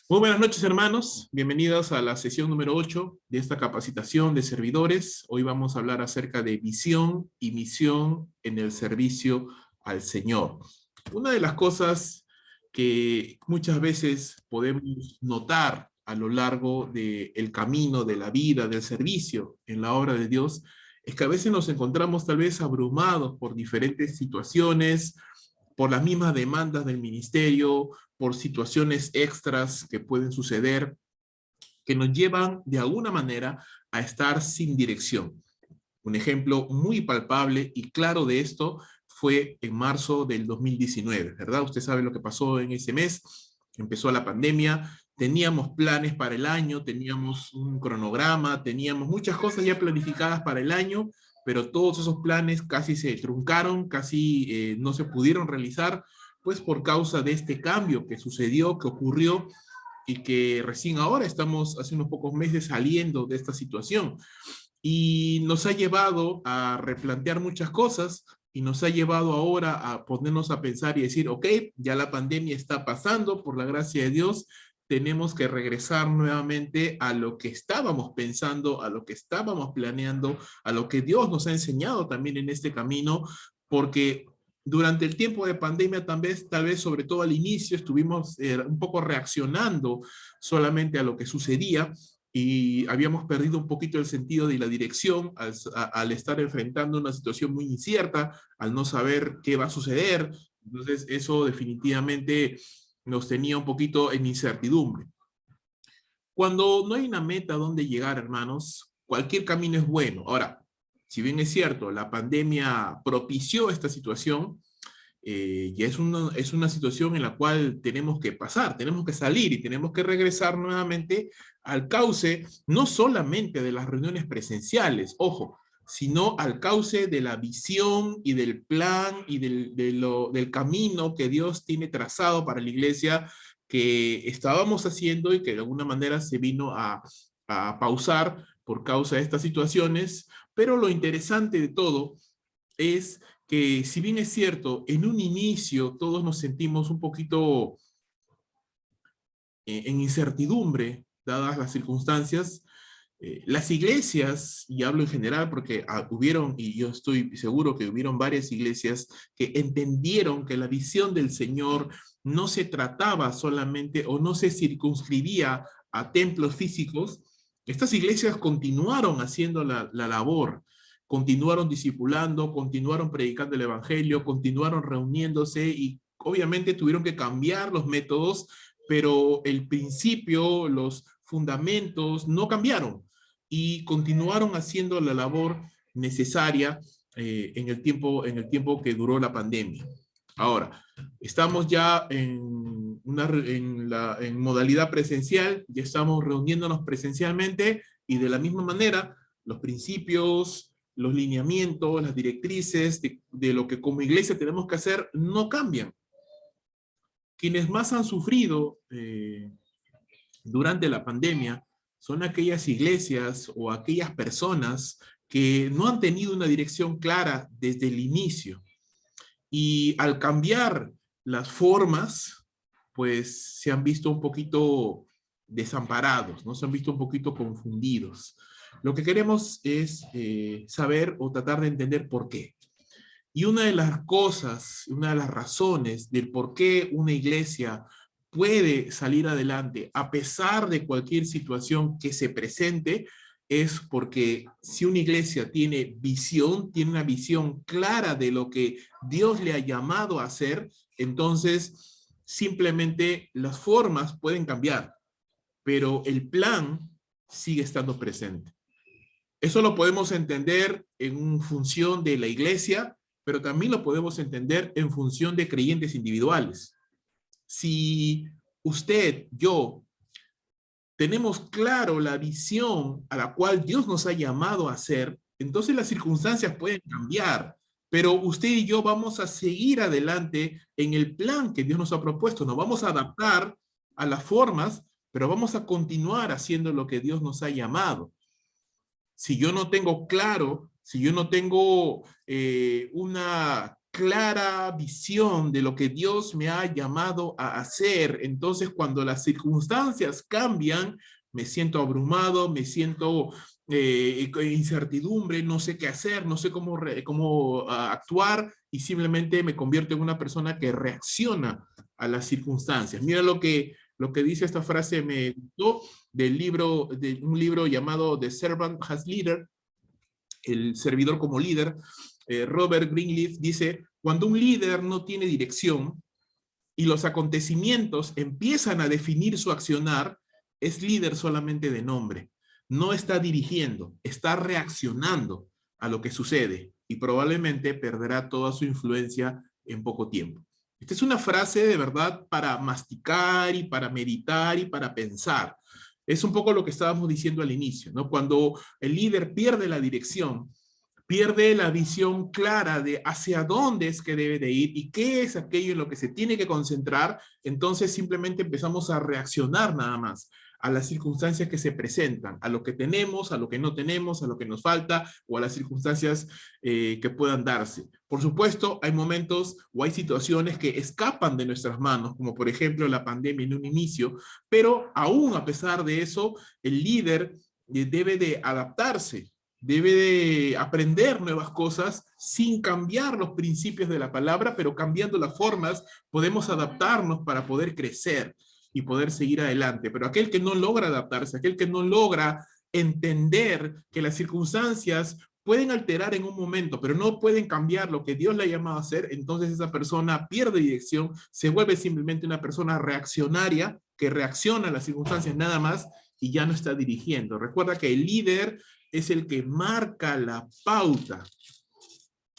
Muy buenas noches, hermanos. Bienvenidos a la sesión número 8 de esta capacitación de servidores. Hoy vamos a hablar acerca de visión y misión en el servicio al Señor. Una de las cosas que muchas veces podemos notar a lo largo del camino, de la vida, del servicio en la obra de Dios, es que a veces nos encontramos tal vez abrumados por diferentes situaciones, por las mismas demandas del ministerio, por situaciones extras que pueden suceder, que nos llevan de alguna manera a estar sin dirección. Un ejemplo muy palpable y claro de esto fue en marzo del 2019, ¿verdad? Usted sabe lo que pasó en ese mes, empezó la pandemia, teníamos planes para el año, teníamos un cronograma, teníamos muchas cosas ya planificadas para el año, pero todos esos planes casi se truncaron, casi no se pudieron realizar, pues por causa de este cambio que sucedió, que ocurrió y que recién ahora estamos hace unos pocos meses saliendo de esta situación y nos ha llevado a replantear muchas cosas y nos ha llevado ahora a ponernos a pensar y decir, ok, ya la pandemia está pasando, por la gracia de Dios, tenemos que regresar nuevamente a lo que estábamos pensando, a lo que estábamos planeando, a lo que Dios nos ha enseñado también en este camino, porque durante el tiempo de pandemia tal vez sobre todo al inicio estuvimos un poco reaccionando solamente a lo que sucedía, y habíamos perdido un poquito el sentido de la dirección al estar enfrentando una situación muy incierta, al no saber qué va a suceder. Entonces eso definitivamente nos tenía un poquito en incertidumbre. Cuando no hay una meta a donde llegar, hermanos, cualquier camino es bueno. Ahora, si bien es cierto, la pandemia propició esta situación, y es una situación en la cual tenemos que pasar, tenemos que salir y tenemos que regresar nuevamente al cauce, no solamente de las reuniones presenciales, ojo, sino al cauce de la visión y del plan y del camino que Dios tiene trazado para la iglesia que estábamos haciendo y que de alguna manera se vino a pausar por causa de estas situaciones, pero lo interesante de todo es que si bien es cierto, en un inicio todos nos sentimos un poquito en incertidumbre, dadas las circunstancias, las iglesias, y hablo en general porque hubieron, y yo estoy seguro que hubieron varias iglesias que entendieron que la visión del Señor no se trataba solamente o no se circunscribía a templos físicos. Estas iglesias continuaron haciendo la labor, continuaron discipulando, continuaron predicando el evangelio, continuaron reuniéndose y obviamente tuvieron que cambiar los métodos, pero el principio, los fundamentos no cambiaron y continuaron haciendo la labor necesaria en el tiempo que duró la pandemia. Ahora, estamos ya en modalidad presencial, ya estamos reuniéndonos presencialmente y de la misma manera los principios, los lineamientos, las directrices de lo que como iglesia tenemos que hacer no cambian. Quienes más han sufrido durante la pandemia son aquellas iglesias o aquellas personas que no han tenido una dirección clara desde el inicio. Y al cambiar las formas, pues se han visto un poquito desamparados, ¿no? Se han visto un poquito confundidos. Lo que queremos es saber o tratar de entender por qué. Y una de las cosas, una de las razones del por qué una iglesia puede salir adelante a pesar de cualquier situación que se presente, es porque si una iglesia tiene visión, tiene una visión clara de lo que Dios le ha llamado a hacer, entonces simplemente las formas pueden cambiar, pero el plan sigue estando presente. Eso lo podemos entender en función de la iglesia, pero también lo podemos entender en función de creyentes individuales. Si usted, yo, tenemos claro la visión a la cual Dios nos ha llamado a hacer, entonces las circunstancias pueden cambiar, pero usted y yo vamos a seguir adelante en el plan que Dios nos ha propuesto. Nos vamos a adaptar a las formas, pero vamos a continuar haciendo lo que Dios nos ha llamado. Si yo no tengo claro, si yo no tengo una clara visión de lo que Dios me ha llamado a hacer. Entonces, cuando las circunstancias cambian, me siento abrumado, me siento incertidumbre, no sé qué hacer, no sé cómo actuar y simplemente me convierto en una persona que reacciona a las circunstancias. Mira lo que dice esta frase, me gustó de un libro llamado The Servant as Leader, el servidor como líder. Robert Greenleaf dice, cuando un líder no tiene dirección y los acontecimientos empiezan a definir su accionar, es líder solamente de nombre. No está dirigiendo, está reaccionando a lo que sucede y probablemente perderá toda su influencia en poco tiempo. Esta es una frase de verdad para masticar y para meditar y para pensar. Es un poco lo que estábamos diciendo al inicio, ¿no? Cuando el líder pierde la dirección, pierde la visión clara de hacia dónde es que debe de ir y qué es aquello en lo que se tiene que concentrar, entonces simplemente empezamos a reaccionar nada más a las circunstancias que se presentan, a lo que tenemos, a lo que no tenemos, a lo que nos falta o a las circunstancias que puedan darse. Por supuesto, hay momentos o hay situaciones que escapan de nuestras manos, como por ejemplo la pandemia en un inicio, pero aún a pesar de eso, el líder debe de adaptarse, debe de aprender nuevas cosas sin cambiar los principios de la palabra, pero cambiando las formas podemos adaptarnos para poder crecer y poder seguir adelante. Pero aquel que no logra adaptarse, aquel que no logra entender que las circunstancias pueden alterar en un momento, pero no pueden cambiar lo que Dios le ha llamado a hacer, entonces esa persona pierde dirección, se vuelve simplemente una persona reaccionaria que reacciona a las circunstancias nada más y ya no está dirigiendo. Recuerda que el líder es el que marca la pauta.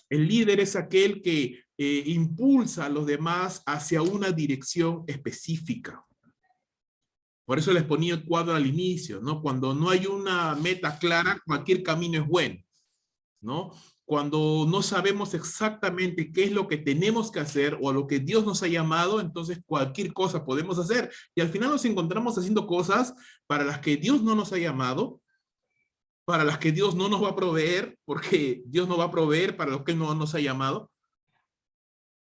El líder es aquel que impulsa a los demás hacia una dirección específica. Por eso les ponía el cuadro al inicio, ¿no? Cuando no hay una meta clara, cualquier camino es bueno, ¿no? Cuando no sabemos exactamente qué es lo que tenemos que hacer o a lo que Dios nos ha llamado, entonces cualquier cosa podemos hacer. Y al final nos encontramos haciendo cosas para las que Dios no nos ha llamado, para las que Dios no nos va a proveer, porque Dios no va a proveer para los que no nos ha llamado.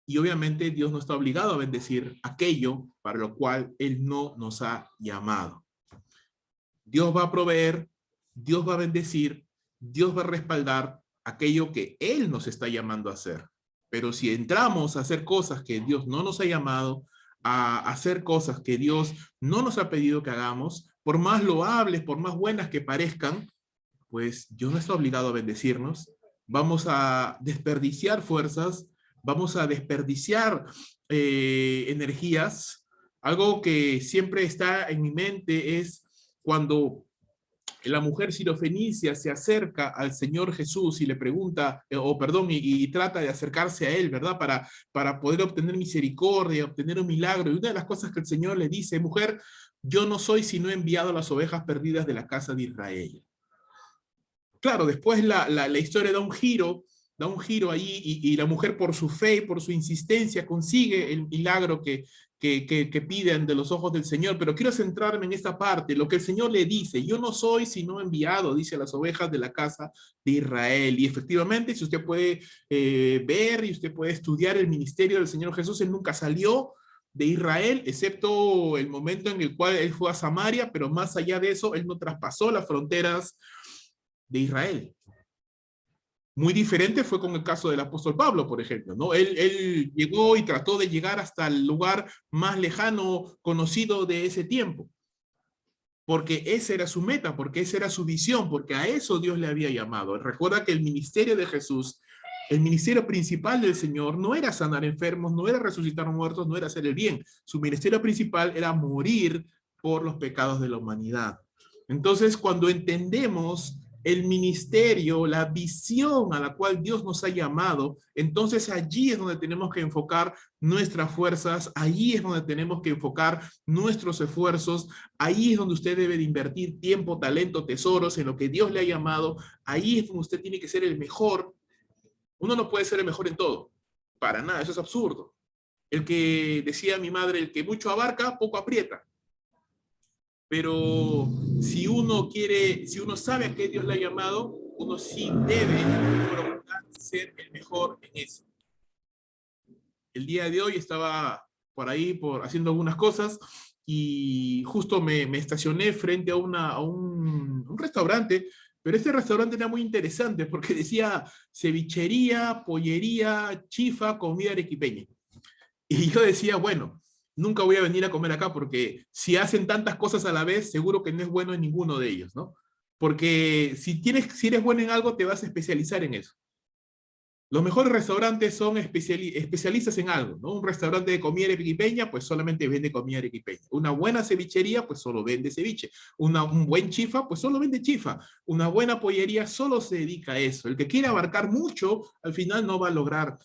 Y obviamente Dios no está obligado a bendecir aquello para lo cual Él no nos ha llamado. Dios va a proveer, Dios va a bendecir, Dios va a respaldar aquello que Él nos está llamando a hacer. Pero si entramos a hacer cosas que Dios no nos ha llamado, a hacer cosas que Dios no nos ha pedido que hagamos, por más loables, por más buenas que parezcan, pues Dios no está obligado a bendecirnos. Vamos a desperdiciar fuerzas, vamos a desperdiciar energías. Algo que siempre está en mi mente es cuando la mujer sirofenicia se acerca al Señor Jesús y le pregunta, y trata de acercarse a Él, ¿verdad? Para poder obtener misericordia, obtener un milagro. Y una de las cosas que el Señor le dice, mujer, yo no soy sino enviado a las ovejas perdidas de la casa de Israel. Claro, después la historia da un giro ahí y la mujer por su fe y por su insistencia consigue el milagro que piden de los ojos del Señor, pero quiero centrarme en esta parte, lo que el Señor le dice, yo no soy sino enviado, dice a las ovejas de la casa de Israel, y efectivamente, si usted puede ver y usted puede estudiar el ministerio del Señor Jesús, Él nunca salió de Israel, excepto el momento en el cual Él fue a Samaria, pero más allá de eso, Él no traspasó las fronteras de Israel. Muy diferente fue con el caso del apóstol Pablo, por ejemplo, ¿no? Él llegó y trató de llegar hasta el lugar más lejano conocido de ese tiempo, porque esa era su meta, porque esa era su visión, porque a eso Dios le había llamado. Recuerda que el ministerio de Jesús, el ministerio principal del Señor, no era sanar enfermos, no era resucitar muertos, no era hacer el bien. Su ministerio principal era morir por los pecados de la humanidad. Entonces, cuando entendemos el ministerio, la visión a la cual Dios nos ha llamado, entonces allí es donde tenemos que enfocar nuestras fuerzas, allí es donde tenemos que enfocar nuestros esfuerzos, ahí es donde usted debe de invertir tiempo, talento, tesoros en lo que Dios le ha llamado, ahí es donde usted tiene que ser el mejor. Uno no puede ser el mejor en todo, para nada, eso es absurdo. El que decía mi madre, el que mucho abarca, poco aprieta. Pero si uno quiere, si uno sabe a qué Dios le ha llamado, uno sí debe procurar ser el mejor en eso. el día de hoy estaba por ahí haciendo algunas cosas y justo me estacioné frente a un restaurante, pero este restaurante era muy interesante porque decía cevichería, pollería, chifa, comida arequipeña. Y yo decía, bueno, nunca voy a venir a comer acá porque si hacen tantas cosas a la vez, seguro que no es bueno en ninguno de ellos, ¿no? Porque si eres bueno en algo, te vas a especializar en eso. Los mejores restaurantes son especialistas en algo, ¿no? Un restaurante de comida arequipeña, pues solamente vende comida arequipeña. Una buena cevichería, pues solo vende ceviche. Un buen chifa, pues solo vende chifa. Una buena pollería solo se dedica a eso. El que quiere abarcar mucho, al final no va a lograr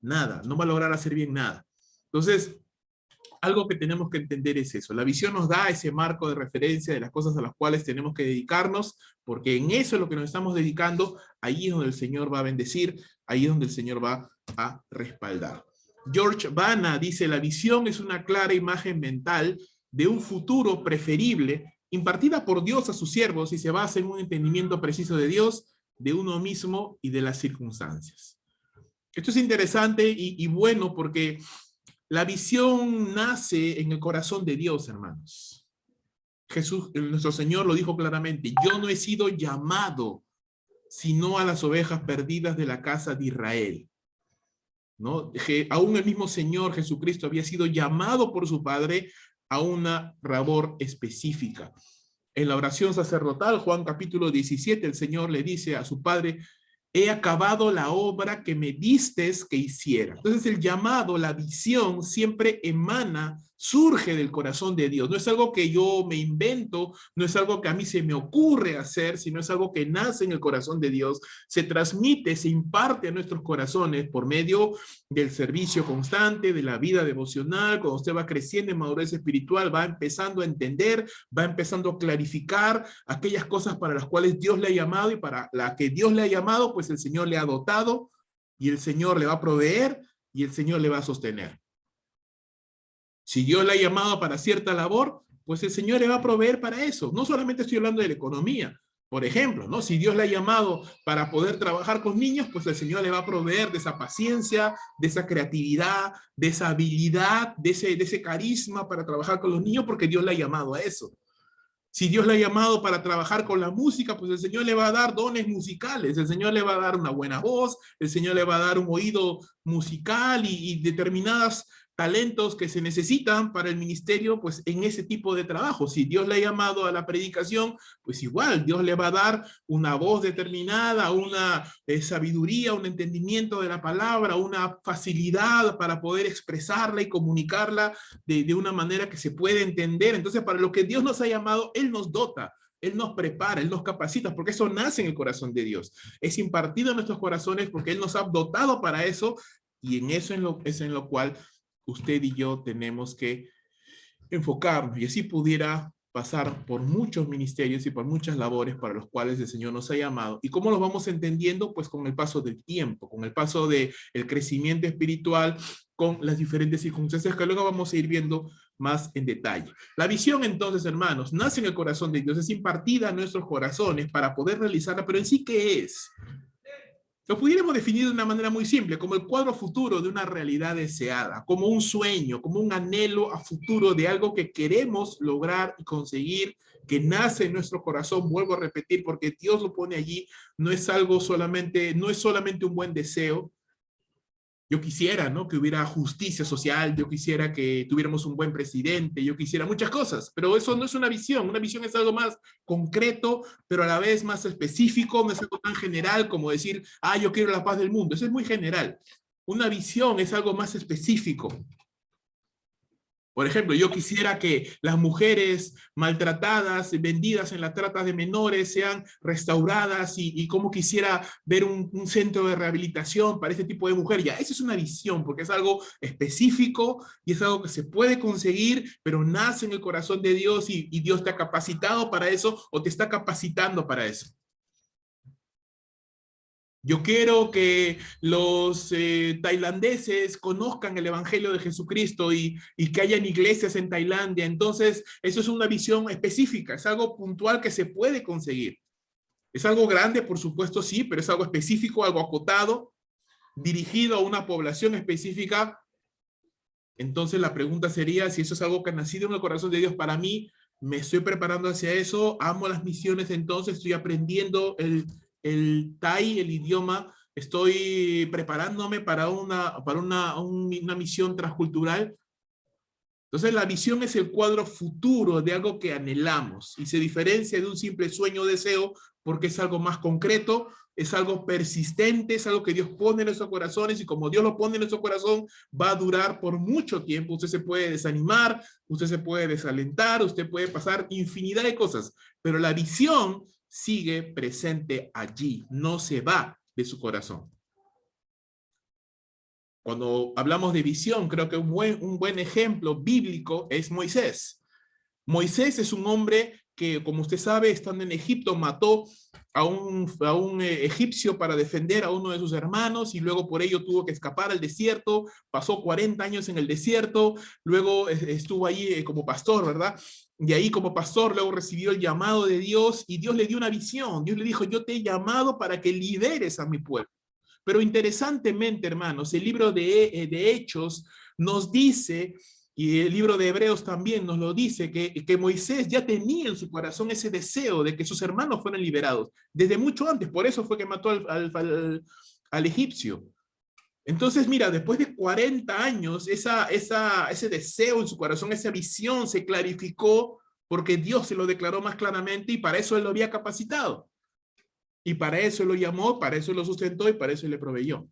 nada, no va a lograr hacer bien nada. Entonces, algo que tenemos que entender es eso. La visión nos da ese marco de referencia de las cosas a las cuales tenemos que dedicarnos, porque en eso es lo que nos estamos dedicando, ahí es donde el Señor va a bendecir, ahí es donde el Señor va a respaldar. George Bana dice, la visión es una clara imagen mental de un futuro preferible impartida por Dios a sus siervos y se basa en un entendimiento preciso de Dios, de uno mismo y de las circunstancias. Esto es interesante y bueno porque la visión nace en el corazón de Dios, hermanos. Jesús, nuestro Señor lo dijo claramente, yo no he sido llamado sino a las ovejas perdidas de la casa de Israel. ¿No? Aún el mismo Señor Jesucristo había sido llamado por su Padre a una labor específica. En la oración sacerdotal, Juan capítulo 17, el Señor le dice a su Padre, he acabado la obra que me distes que hiciera. Entonces el llamado, la visión, siempre emana, surge del corazón de Dios. No es algo que yo me invento, no es algo que a mí se me ocurre hacer, sino es algo que nace en el corazón de Dios, se transmite, se imparte a nuestros corazones por medio del servicio constante, de la vida devocional. Cuando usted va creciendo en madurez espiritual, va empezando a entender, va empezando a clarificar aquellas cosas para las cuales Dios le ha llamado y para las que Dios le ha llamado, pues el Señor le ha dotado y el Señor le va a proveer y el Señor le va a sostener. Si Dios le ha llamado para cierta labor, pues el Señor le va a proveer para eso. No solamente estoy hablando de la economía, por ejemplo, ¿no? Si Dios le ha llamado para poder trabajar con niños, pues el Señor le va a proveer de esa paciencia, de esa creatividad, de esa habilidad, de ese carisma para trabajar con los niños, porque Dios le ha llamado a eso. Si Dios le ha llamado para trabajar con la música, pues el Señor le va a dar dones musicales, el Señor le va a dar una buena voz, el Señor le va a dar un oído musical y determinados talentos que se necesitan para el ministerio, pues en ese tipo de trabajo. Si Dios le ha llamado a la predicación, pues igual Dios le va a dar una voz determinada, una sabiduría, un entendimiento de la palabra, una facilidad para poder expresarla y comunicarla de una manera que se puede entender. Entonces, para lo que Dios nos ha llamado, Él nos dota, Él nos prepara, Él nos capacita, porque eso nace en el corazón de Dios. Es impartido en nuestros corazones porque Él nos ha dotado para eso y en eso es en lo cual usted y yo tenemos que enfocarnos y así pudiera pasar por muchos ministerios y por muchas labores para los cuales el Señor nos ha llamado. ¿Y cómo los vamos entendiendo? Pues con el paso del tiempo, con el paso del crecimiento espiritual, con las diferentes circunstancias que luego vamos a ir viendo más en detalle. La visión entonces, hermanos, nace en el corazón de Dios, es impartida a nuestros corazones para poder realizarla, pero en sí, ¿qué es? Lo pudiéramos definir de una manera muy simple, como el cuadro futuro de una realidad deseada, como un sueño, como un anhelo a futuro de algo que queremos lograr y conseguir, que nace en nuestro corazón, vuelvo a repetir, porque Dios lo pone allí, no es solamente un buen deseo. Yo quisiera, ¿no?, que hubiera justicia social, yo quisiera que tuviéramos un buen presidente, yo quisiera muchas cosas, pero eso no es una visión es algo más concreto, pero a la vez más específico, no es algo tan general como decir, yo quiero la paz del mundo, eso es muy general. Una visión es algo más específico. Por ejemplo, yo quisiera que las mujeres maltratadas, vendidas en la trata de menores, sean restauradas y como quisiera ver un centro de rehabilitación para este tipo de mujer. Ya, esa es una visión, porque es algo específico y es algo que se puede conseguir, pero nace en el corazón de Dios y Dios te ha capacitado para eso o te está capacitando para eso. Yo quiero que los tailandeses conozcan el Evangelio de Jesucristo y que hayan iglesias en Tailandia. Entonces, eso es una visión específica, es algo puntual que se puede conseguir. Es algo grande, por supuesto, sí, pero es algo específico, algo acotado, dirigido a una población específica Entonces la pregunta sería si eso es algo que ha nacido en el corazón de Dios para mí, me estoy preparando hacia eso, amo las misiones, entonces estoy aprendiendo el Thai, el idioma, estoy preparándome para una misión transcultural. Entonces la visión es el cuadro futuro de algo que anhelamos y se diferencia de un simple sueño o deseo porque es algo más concreto, es algo persistente, es algo que Dios pone en nuestros corazones y como Dios lo pone en nuestro corazón va a durar por mucho tiempo. Usted se puede desanimar, usted se puede desalentar, usted puede pasar infinidad de cosas, pero la visión sigue presente allí, no se va de su corazón. Cuando hablamos de visión, creo que un buen ejemplo bíblico es Moisés. Moisés es un hombre que, como usted sabe, estando en Egipto, mató a un egipcio para defender a uno de sus hermanos y luego por ello tuvo que escapar al desierto, pasó 40 años en el desierto, luego estuvo ahí como pastor, ¿verdad? Y ahí como pastor luego recibió el llamado de Dios y Dios le dio una visión. Dios le dijo, yo te he llamado para que lideres a mi pueblo. Pero interesantemente, hermanos, el libro de Hechos nos dice, y el libro de Hebreos también nos lo dice, que Moisés ya tenía en su corazón ese deseo de que sus hermanos fueran liberados, desde mucho antes, por eso fue que mató al egipcio. Entonces, mira, después de 40 años, ese deseo en su corazón, esa visión se clarificó porque Dios se lo declaró más claramente y para eso él lo había capacitado. Y para eso lo llamó, para eso lo sustentó y para eso le proveyó.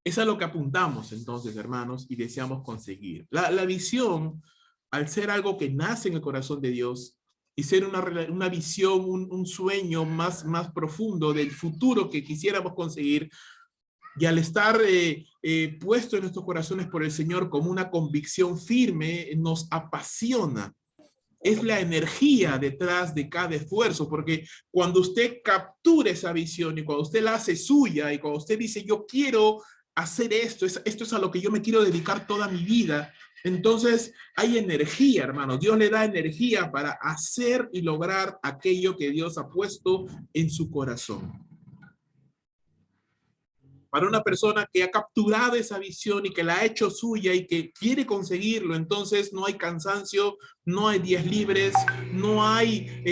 Es a lo que apuntamos entonces, hermanos, y deseamos conseguir. La visión, al ser algo que nace en el corazón de Dios y ser una visión, un sueño más profundo del futuro que quisiéramos conseguir, y al estar puesto en nuestros corazones por el Señor como una convicción firme, nos apasiona. Es la energía detrás de cada esfuerzo, porque cuando usted captura esa visión y cuando usted la hace suya y cuando usted dice yo quiero hacer esto es a lo que yo me quiero dedicar toda mi vida, entonces hay energía, hermanos. Dios le da energía para hacer y lograr aquello que Dios ha puesto en su corazón. Para una persona que ha capturado esa visión y que la ha hecho suya y que quiere conseguirlo, entonces no hay cansancio, no hay días libres, no hay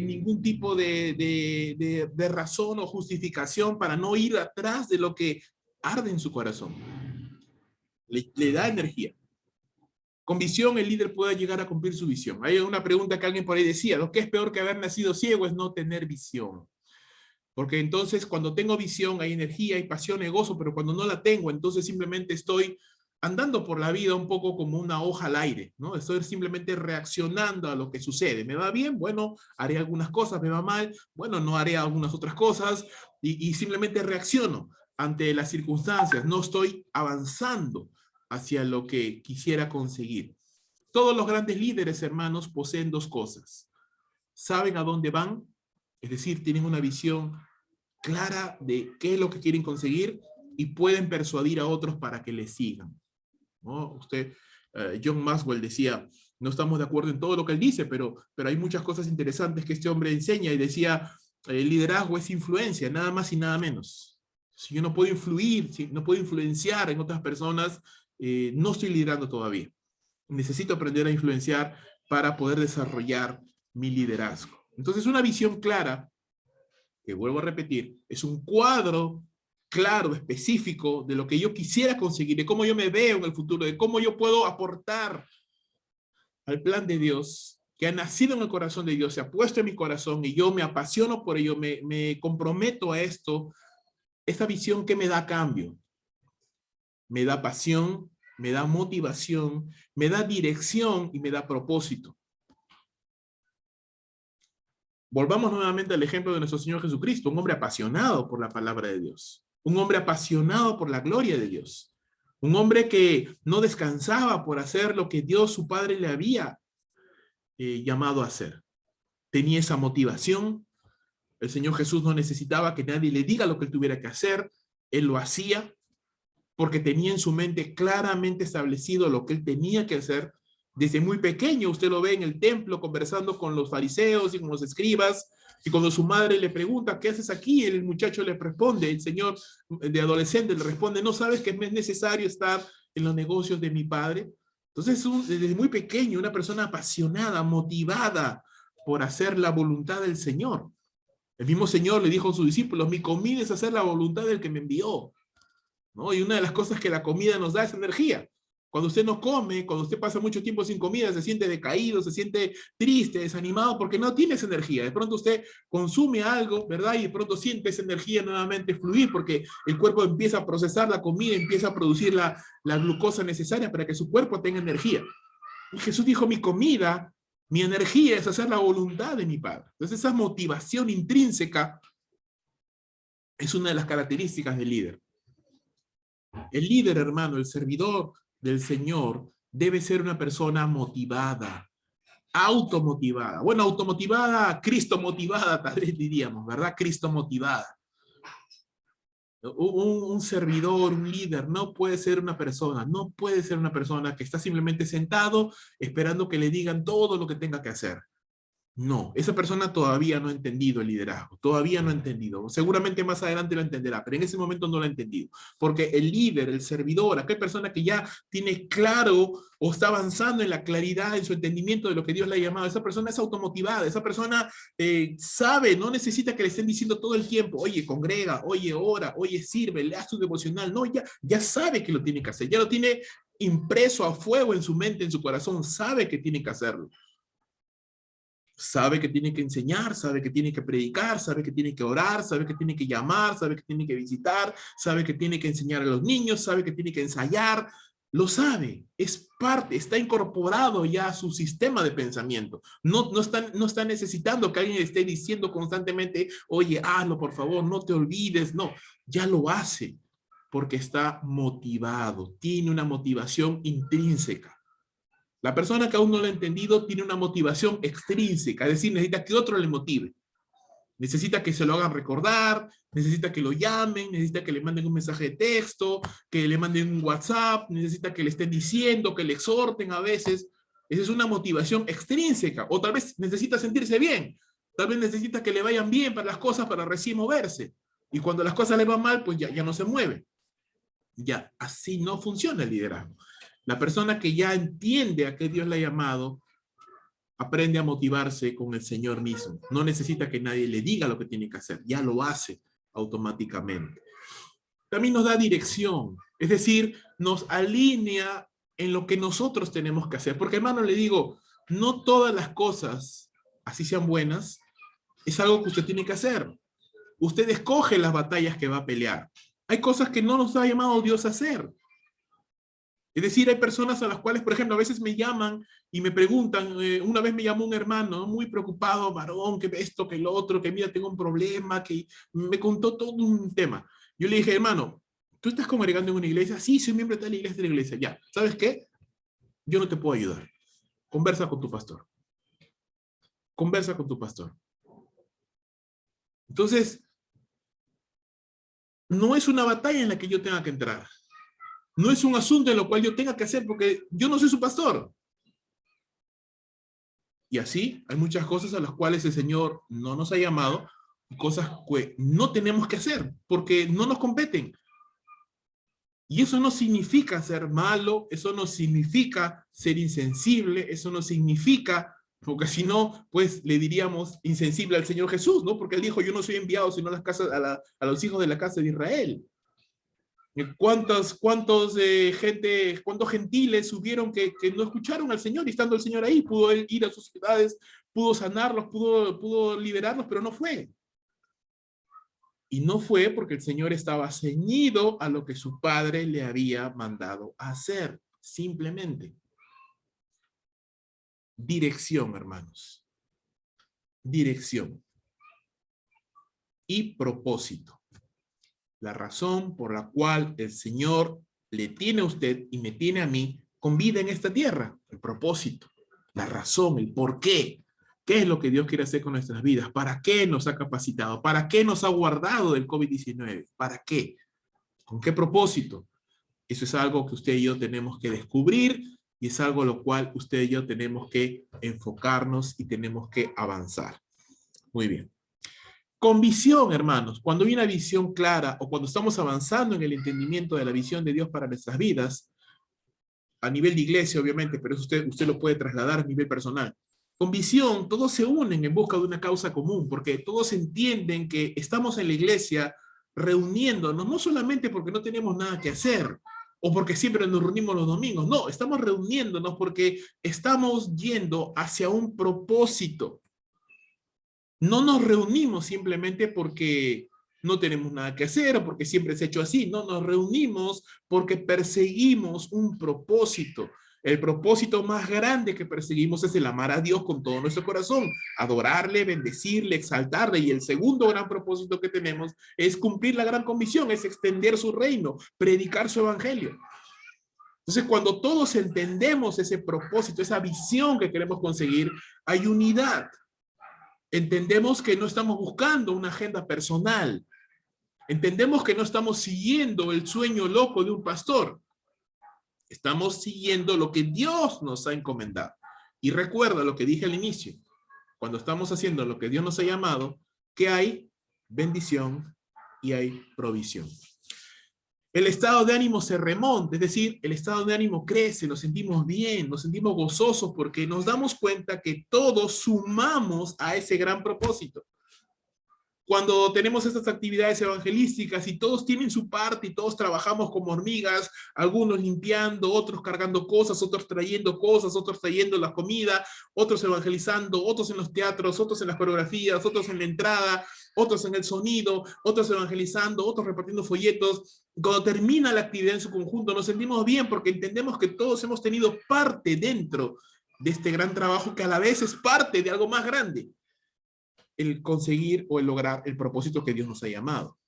ningún tipo de razón o justificación para no ir atrás de lo que arde en su corazón. Le da energía. Con visión el líder puede llegar a cumplir su visión. Hay una pregunta que alguien por ahí decía, ¿lo que es peor que haber nacido ciego es no tener visión? Porque entonces cuando tengo visión hay energía, hay pasión, hay gozo, pero cuando no la tengo, entonces simplemente estoy andando por la vida un poco como una hoja al aire, ¿no? Estoy simplemente reaccionando a lo que sucede. ¿Me va bien? Bueno, haré algunas cosas. ¿Me va mal? Bueno, no haré algunas otras cosas y simplemente reacciono ante las circunstancias. No estoy avanzando hacia lo que quisiera conseguir. Todos los grandes líderes, hermanos, poseen dos cosas. Saben a dónde van, es decir, tienen una visión clara de qué es lo que quieren conseguir y pueden persuadir a otros para que les sigan, ¿no? John Maxwell decía, no estamos de acuerdo en todo lo que él dice, pero hay muchas cosas interesantes que este hombre enseña y decía, el liderazgo es influencia, nada más y nada menos. Si yo no puedo influir, si no puedo influenciar en otras personas, no estoy liderando todavía. Necesito aprender a influenciar para poder desarrollar mi liderazgo. Entonces, una visión clara, que vuelvo a repetir, es un cuadro claro, específico de lo que yo quisiera conseguir, de cómo yo me veo en el futuro, de cómo yo puedo aportar al plan de Dios, que ha nacido en el corazón de Dios, se ha puesto en mi corazón y yo me apasiono por ello, me comprometo a esto. Esta visión que me da cambio, me da pasión, me da motivación, me da dirección y me da propósito. Volvamos nuevamente al ejemplo de nuestro Señor Jesucristo, un hombre apasionado por la palabra de Dios, un hombre apasionado por la gloria de Dios, un hombre que no descansaba por hacer lo que Dios, su Padre, le había llamado a hacer. Tenía esa motivación. El Señor Jesús no necesitaba que nadie le diga lo que él tuviera que hacer. Él lo hacía porque tenía en su mente claramente establecido lo que él tenía que hacer. Desde muy pequeño, usted lo ve en el templo conversando con los fariseos y con los escribas, y cuando su madre le pregunta, ¿qué haces aquí? El muchacho le responde, el señor de adolescente le responde, ¿no sabes que es necesario estar en los negocios de mi Padre? Entonces, desde muy pequeño, una persona apasionada, motivada por hacer la voluntad del Señor. El mismo Señor le dijo a sus discípulos, mi comida es hacer la voluntad del que me envió, ¿no? Y una de las cosas que la comida nos da es energía. Cuando usted no come, cuando usted pasa mucho tiempo sin comida, se siente decaído, se siente triste, desanimado, porque no tiene esa energía. De pronto usted consume algo, ¿verdad? Y de pronto siente esa energía nuevamente fluir, porque el cuerpo empieza a procesar la comida, empieza a producir la glucosa necesaria para que su cuerpo tenga energía. Y Jesús dijo, mi comida, mi energía es hacer la voluntad de mi Padre. Entonces esa motivación intrínseca es una de las características del líder. El líder, hermano, el servidor del Señor, debe ser una persona motivada, automotivada. Bueno, automotivada, Cristo motivada, tal vez diríamos, ¿verdad? Cristo motivada. Un servidor, un líder, no puede ser una persona, no puede ser una persona que está simplemente sentado esperando que le digan todo lo que tenga que hacer. No, esa persona todavía no ha entendido el liderazgo, todavía no ha entendido. Seguramente más adelante lo entenderá, pero en ese momento no lo ha entendido. Porque el líder, el servidor, aquella persona que ya tiene claro o está avanzando en la claridad, en su entendimiento de lo que Dios le ha llamado, esa persona es automotivada, esa persona sabe, no necesita que le estén diciendo todo el tiempo, oye, congrega, oye, ora, oye, sirve, lea su devocional. No, ya sabe que lo tiene que hacer, ya lo tiene impreso a fuego en su mente, en su corazón, sabe que tiene que hacerlo. Sabe que tiene que enseñar, sabe que tiene que predicar, sabe que tiene que orar, sabe que tiene que llamar, sabe que tiene que visitar, sabe que tiene que enseñar a los niños, sabe que tiene que ensayar. Lo sabe, es parte, está incorporado ya a su sistema de pensamiento. No está necesitando que alguien esté diciendo constantemente, oye, hazlo por favor, no te olvides. No, ya lo hace porque está motivado, tiene una motivación intrínseca. La persona que aún no lo ha entendido tiene una motivación extrínseca, es decir, necesita que otro le motive. Necesita que se lo hagan recordar, necesita que lo llamen, necesita que le manden un mensaje de texto, que le manden un WhatsApp, necesita que le estén diciendo, que le exhorten a veces. Esa es una motivación extrínseca. O tal vez necesita sentirse bien, tal vez necesita que le vayan bien para las cosas para recién moverse. Y cuando las cosas le van mal, pues ya no se mueve. Ya, así no funciona el liderazgo. La persona que ya entiende a qué Dios le ha llamado, aprende a motivarse con el Señor mismo. No necesita que nadie le diga lo que tiene que hacer, ya lo hace automáticamente. También nos da dirección, es decir, nos alinea en lo que nosotros tenemos que hacer. Porque, hermano, le digo, no todas las cosas, así sean buenas, es algo que usted tiene que hacer. Usted escoge las batallas que va a pelear. Hay cosas que no nos ha llamado Dios a hacer. Es decir, hay personas a las cuales, por ejemplo, a veces me llaman y me preguntan, una vez me llamó un hermano muy preocupado, varón, que esto, que lo otro, que mira, tengo un problema, que me contó todo un tema. Yo le dije, hermano, ¿tú estás congregando en una iglesia? Sí, soy miembro de la iglesia. Ya, ¿sabes qué? Yo no te puedo ayudar. Conversa con tu pastor. Conversa con tu pastor. Entonces, no es una batalla en la que yo tenga que entrar. No es un asunto en lo cual yo tenga que hacer porque yo no soy su pastor. Y así hay muchas cosas a las cuales el Señor no nos ha llamado, cosas que no tenemos que hacer porque no nos competen. Y eso no significa ser malo, eso no significa ser insensible, eso no significa, porque si no, pues le diríamos insensible al Señor Jesús, ¿no? Porque Él dijo, yo no soy enviado sino a los hijos de la casa de Israel. ¿Cuántos gentiles hubieron que no escucharon al Señor y estando el Señor ahí? Pudo él ir a sus ciudades, pudo sanarlos, pudo liberarlos, pero no fue. Y no fue porque el Señor estaba ceñido a lo que su Padre le había mandado hacer, simplemente. Dirección, hermanos. Dirección. Y propósito. La razón por la cual el Señor le tiene a usted y me tiene a mí con vida en esta tierra. El propósito, la razón, el por qué. ¿Qué es lo que Dios quiere hacer con nuestras vidas? ¿Para qué nos ha capacitado? ¿Para qué nos ha guardado del COVID-19? ¿Para qué? ¿Con qué propósito? Eso es algo que usted y yo tenemos que descubrir y es algo a lo cual usted y yo tenemos que enfocarnos y tenemos que avanzar. Muy bien. Con visión, hermanos, cuando hay una visión clara o cuando estamos avanzando en el entendimiento de la visión de Dios para nuestras vidas, a nivel de iglesia, obviamente, pero eso usted lo puede trasladar a nivel personal. Con visión, todos se unen en busca de una causa común, porque todos entienden que estamos en la iglesia reuniéndonos, no solamente porque no tenemos nada que hacer, o porque siempre nos reunimos los domingos, no, estamos reuniéndonos porque estamos yendo hacia un propósito. No nos reunimos simplemente porque no tenemos nada que hacer o porque siempre se ha hecho así. No, nos reunimos porque perseguimos un propósito. El propósito más grande que perseguimos es el amar a Dios con todo nuestro corazón, adorarle, bendecirle, exaltarle. Y el segundo gran propósito que tenemos es cumplir la gran comisión, es extender su reino, predicar su evangelio. Entonces, cuando todos entendemos ese propósito, esa visión que queremos conseguir, hay unidad. Entendemos que no estamos buscando una agenda personal. Entendemos que no estamos siguiendo el sueño loco de un pastor. Estamos siguiendo lo que Dios nos ha encomendado. Y recuerda lo que dije al inicio. Cuando estamos haciendo lo que Dios nos ha llamado, que hay bendición y hay provisión. El estado de ánimo se remonta, es decir, el estado de ánimo crece, nos sentimos bien, nos sentimos gozosos porque nos damos cuenta que todos sumamos a ese gran propósito. Cuando tenemos estas actividades evangelísticas y todos tienen su parte y todos trabajamos como hormigas, algunos limpiando, otros cargando cosas, otros trayendo cosas, otros trayendo la comida, otros evangelizando, otros en los teatros, otros en las coreografías, otros en la entrada, otros en el sonido, otros evangelizando, otros repartiendo folletos. Cuando termina la actividad en su conjunto nos sentimos bien porque entendemos que todos hemos tenido parte dentro de este gran trabajo que a la vez es parte de algo más grande. El conseguir o el lograr el propósito que Dios nos ha llamado.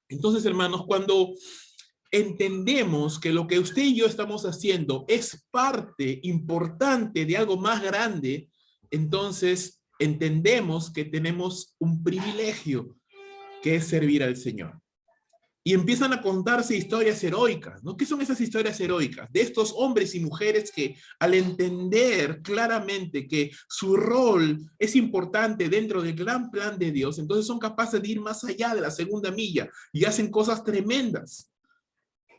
Entonces, hermanos, cuando entendemos que lo que usted y yo estamos haciendo es parte importante de algo más grande, entonces entendemos que tenemos un privilegio que es servir al Señor. Y empiezan a contarse historias heroicas, ¿no? ¿Qué son esas historias heroicas? De estos hombres y mujeres que al entender claramente que su rol es importante dentro del gran plan de Dios, entonces son capaces de ir más allá de la segunda milla y hacen cosas tremendas.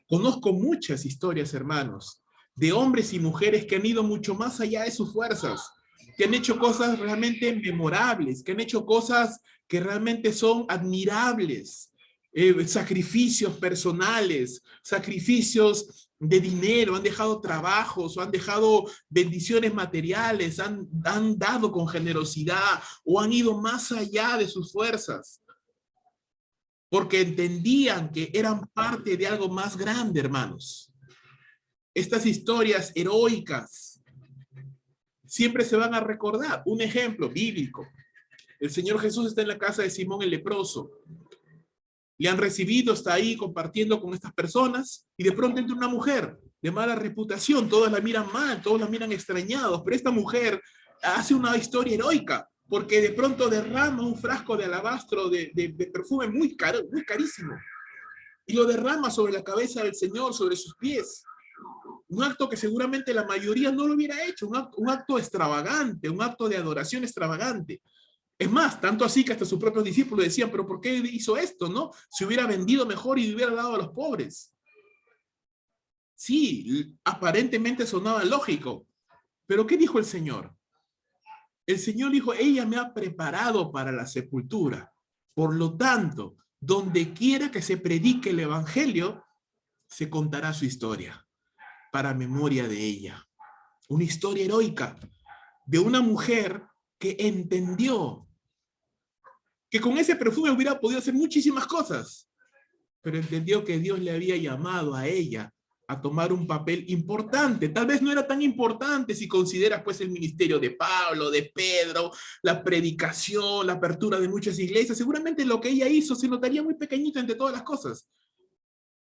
Conozco muchas historias, hermanos, de hombres y mujeres que han ido mucho más allá de sus fuerzas, que han hecho cosas realmente memorables, que han hecho cosas que realmente son admirables. Sacrificios personales, sacrificios de dinero, han dejado trabajos o han dejado bendiciones materiales, han dado con generosidad o han ido más allá de sus fuerzas, porque entendían que eran parte de algo más grande, hermanos. Estas historias heroicas siempre se van a recordar. Un ejemplo bíblico. El Señor Jesús está en la casa de Simón el leproso. Le han recibido, está ahí compartiendo con estas personas y de pronto entra una mujer de mala reputación, todos la miran mal, todos la miran extrañados, pero esta mujer hace una historia heroica porque de pronto derrama un frasco de alabastro de perfume muy caro, muy carísimo y lo derrama sobre la cabeza del Señor, sobre sus pies. Un acto que seguramente la mayoría no lo hubiera hecho, un acto extravagante, un acto de adoración extravagante. Es más, tanto así que hasta sus propios discípulos decían, pero ¿por qué hizo esto, no? Se hubiera vendido mejor y hubiera dado a los pobres. Sí, aparentemente sonaba lógico, pero ¿qué dijo el Señor? El Señor dijo, ella me ha preparado para la sepultura. Por lo tanto, donde quiera que se predique el evangelio, se contará su historia, para memoria de ella. Una historia heroica de una mujer que entendió que con ese perfume hubiera podido hacer muchísimas cosas, pero entendió que Dios le había llamado a ella a tomar un papel importante. Tal vez no era tan importante si consideras pues el ministerio de Pablo, de Pedro, la predicación, la apertura de muchas iglesias. Seguramente lo que ella hizo se notaría muy pequeñito entre todas las cosas.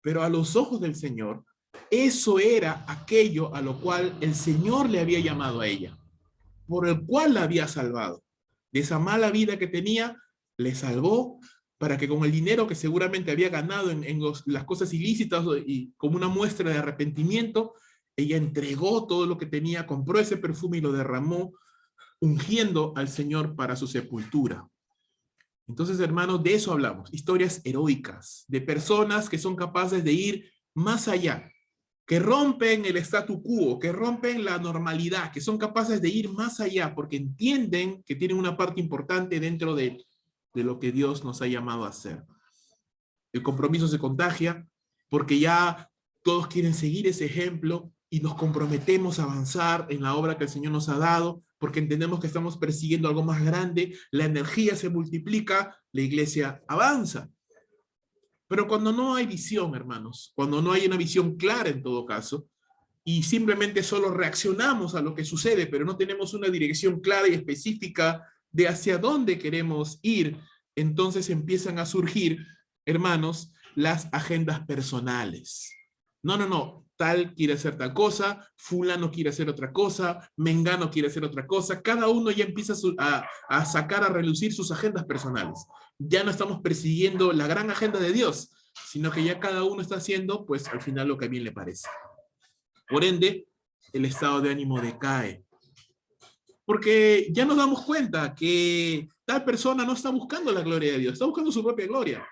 Pero a los ojos del Señor, eso era aquello a lo cual el Señor le había llamado a ella, por el cual la había salvado. De esa mala vida que tenía, le salvó para que con el dinero que seguramente había ganado en las cosas ilícitas y como una muestra de arrepentimiento, ella entregó todo lo que tenía, compró ese perfume y lo derramó, ungiendo al Señor para su sepultura. Entonces, hermanos, de eso hablamos, historias heroicas, de personas que son capaces de ir más allá, que rompen el statu quo, que rompen la normalidad, que son capaces de ir más allá porque entienden que tienen una parte importante dentro de lo que Dios nos ha llamado a hacer. El compromiso se contagia porque ya todos quieren seguir ese ejemplo y nos comprometemos a avanzar en la obra que el Señor nos ha dado porque entendemos que estamos persiguiendo algo más grande, la energía se multiplica, la iglesia avanza. Pero cuando no hay visión, hermanos, cuando no hay una visión clara en todo caso, y simplemente solo reaccionamos a lo que sucede, pero no tenemos una dirección clara y específica de hacia dónde queremos ir, entonces empiezan a surgir, hermanos, las agendas personales. No, tal quiere hacer tal cosa, fulano quiere hacer otra cosa, mengano quiere hacer otra cosa, cada uno ya empieza a sacar a relucir sus agendas personales. Ya no estamos persiguiendo la gran agenda de Dios, sino que ya cada uno está haciendo, pues al final lo que a bien le parece. Por ende, el estado de ánimo decae. Porque ya nos damos cuenta que tal persona no está buscando la gloria de Dios, está buscando su propia gloria.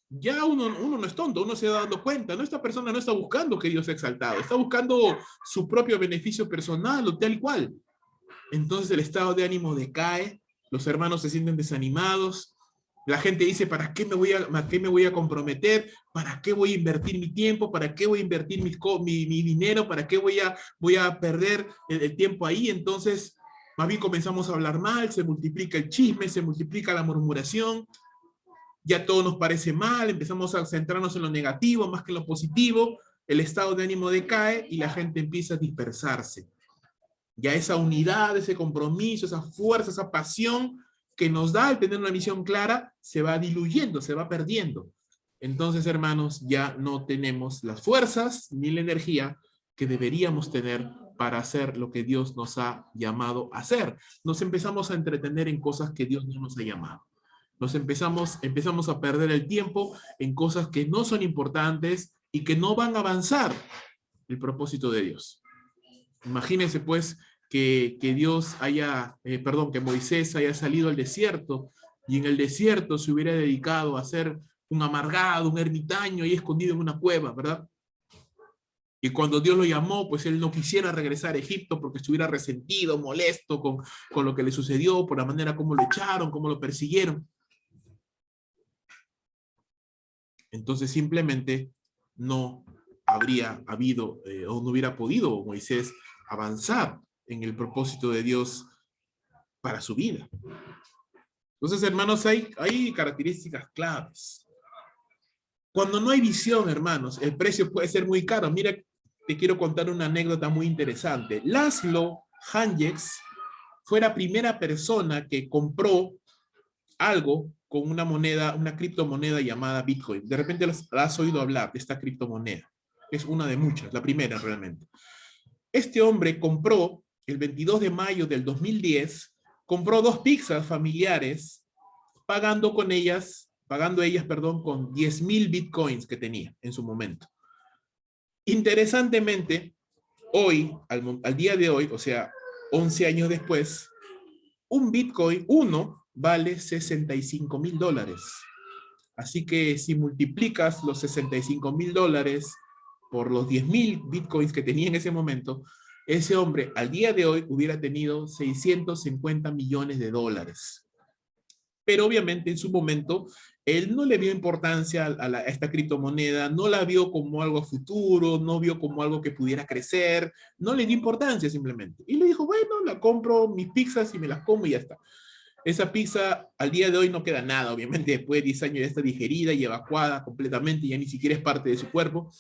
Ya uno no es tonto, uno se va dando cuenta, ¿no? Esta persona no está buscando que Dios sea exaltado, está buscando su propio beneficio personal o tal y cual. Entonces el estado de ánimo decae, los hermanos se sienten desanimados, la gente dice, ¿para qué me voy a comprometer? ¿Para qué voy a invertir mi tiempo? ¿Para qué voy a invertir mi dinero? ¿Para qué voy a perder el tiempo ahí? Entonces, más bien comenzamos a hablar mal, se multiplica el chisme, se multiplica la murmuración, ya todo nos parece mal, empezamos a centrarnos en lo negativo más que en lo positivo, el estado de ánimo decae y la gente empieza a dispersarse. Ya esa unidad, ese compromiso, esa fuerza, esa pasión que nos da el tener una visión clara, se va diluyendo, se va perdiendo. Entonces, hermanos, ya no tenemos las fuerzas ni la energía que deberíamos tener para hacer lo que Dios nos ha llamado a hacer. Nos empezamos a entretener en cosas que Dios no nos ha llamado. Empezamos a perder el tiempo en cosas que no son importantes y que no van a avanzar el propósito de Dios. Imagínense pues que que Moisés haya salido al desierto y en el desierto se hubiera dedicado a ser un amargado, un ermitaño ahí escondido en una cueva, ¿verdad? Y cuando Dios lo llamó, pues él no quisiera regresar a Egipto porque estuviera resentido, molesto con lo que le sucedió, por la manera como lo echaron, como lo persiguieron. Entonces simplemente no habría habido o no hubiera podido Moisés avanzar en el propósito de Dios para su vida. Entonces, hermanos, hay características claves. Cuando no hay visión, hermanos, el precio puede ser muy caro. Mira, te quiero contar una anécdota muy interesante. Laszlo Hanjeks fue la primera persona que compró algo con una moneda, una criptomoneda llamada Bitcoin. De repente has oído hablar de esta criptomoneda. Es una de muchas, la primera realmente. Este hombre compró, el 22 de mayo del 2010, compró 2 pizzas familiares, pagando ellas, con 10,000 bitcoins que tenía en su momento. Interesantemente, hoy, al día de hoy, o sea, 11 años después, un bitcoin, vale $65,000. Así que si multiplicas los $65,000 por los 10,000 bitcoins que tenía en ese momento, ese hombre al día de hoy hubiera tenido $650 millones. Pero obviamente en su momento él no le vio importancia a esta criptomoneda, no la vio como algo futuro, no vio como algo que pudiera crecer, no le dio importancia simplemente. Y le dijo, bueno, la compro mis pizzas y me las como y ya está. Esa pizza al día de hoy no queda nada, obviamente después de 10 años ya está digerida y evacuada completamente, ya ni siquiera es parte de su cuerpo,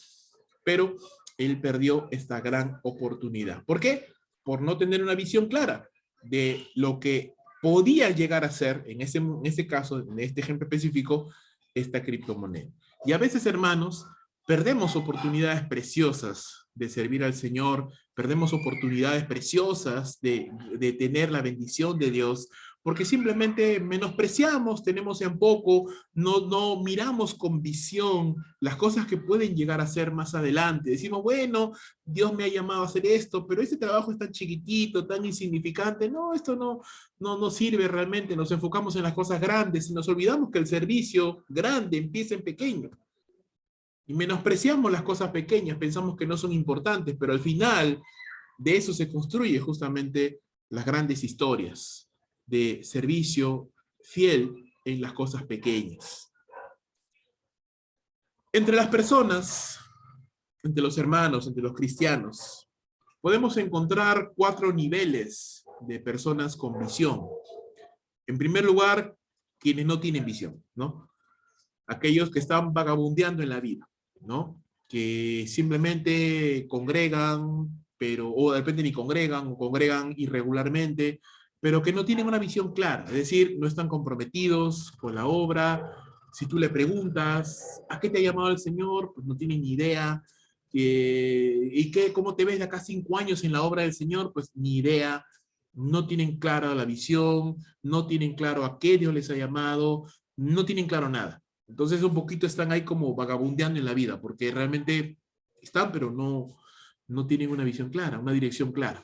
pero él perdió esta gran oportunidad. ¿Por qué? Por no tener una visión clara de lo que podía llegar a ser, en este caso, en este ejemplo específico, esta criptomoneda. Y a veces, hermanos, perdemos oportunidades preciosas de servir al Señor, perdemos oportunidades preciosas de tener la bendición de Dios, porque simplemente menospreciamos, tenemos en poco, no miramos con visión las cosas que pueden llegar a ser más adelante. Decimos, bueno, Dios me ha llamado a hacer esto, pero ese trabajo es tan chiquitito, tan insignificante, no, esto no sirve realmente, nos enfocamos en las cosas grandes y nos olvidamos que el servicio grande empieza en pequeño. Y menospreciamos las cosas pequeñas, pensamos que no son importantes, pero al final de eso se construye justamente las grandes historias de servicio fiel en las cosas pequeñas. Entre las personas, entre los hermanos, entre los cristianos, podemos encontrar 4 niveles de personas con visión. En primer lugar, quienes no tienen visión, ¿no? Aquellos que están vagabundeando en la vida, ¿no? Que simplemente congregan, pero, o de repente ni congregan, o congregan irregularmente, pero que no tienen una visión clara, es decir, no están comprometidos con la obra. Si tú le preguntas, ¿a qué te ha llamado el Señor? Pues no tienen ni idea. ¿Y qué, cómo te ves de acá 5 años en la obra del Señor? Pues ni idea. No tienen clara la visión, no tienen claro a qué Dios les ha llamado, no tienen claro nada. Entonces un poquito están ahí como vagabundeando en la vida, porque realmente están, pero no tienen una visión clara, una dirección clara.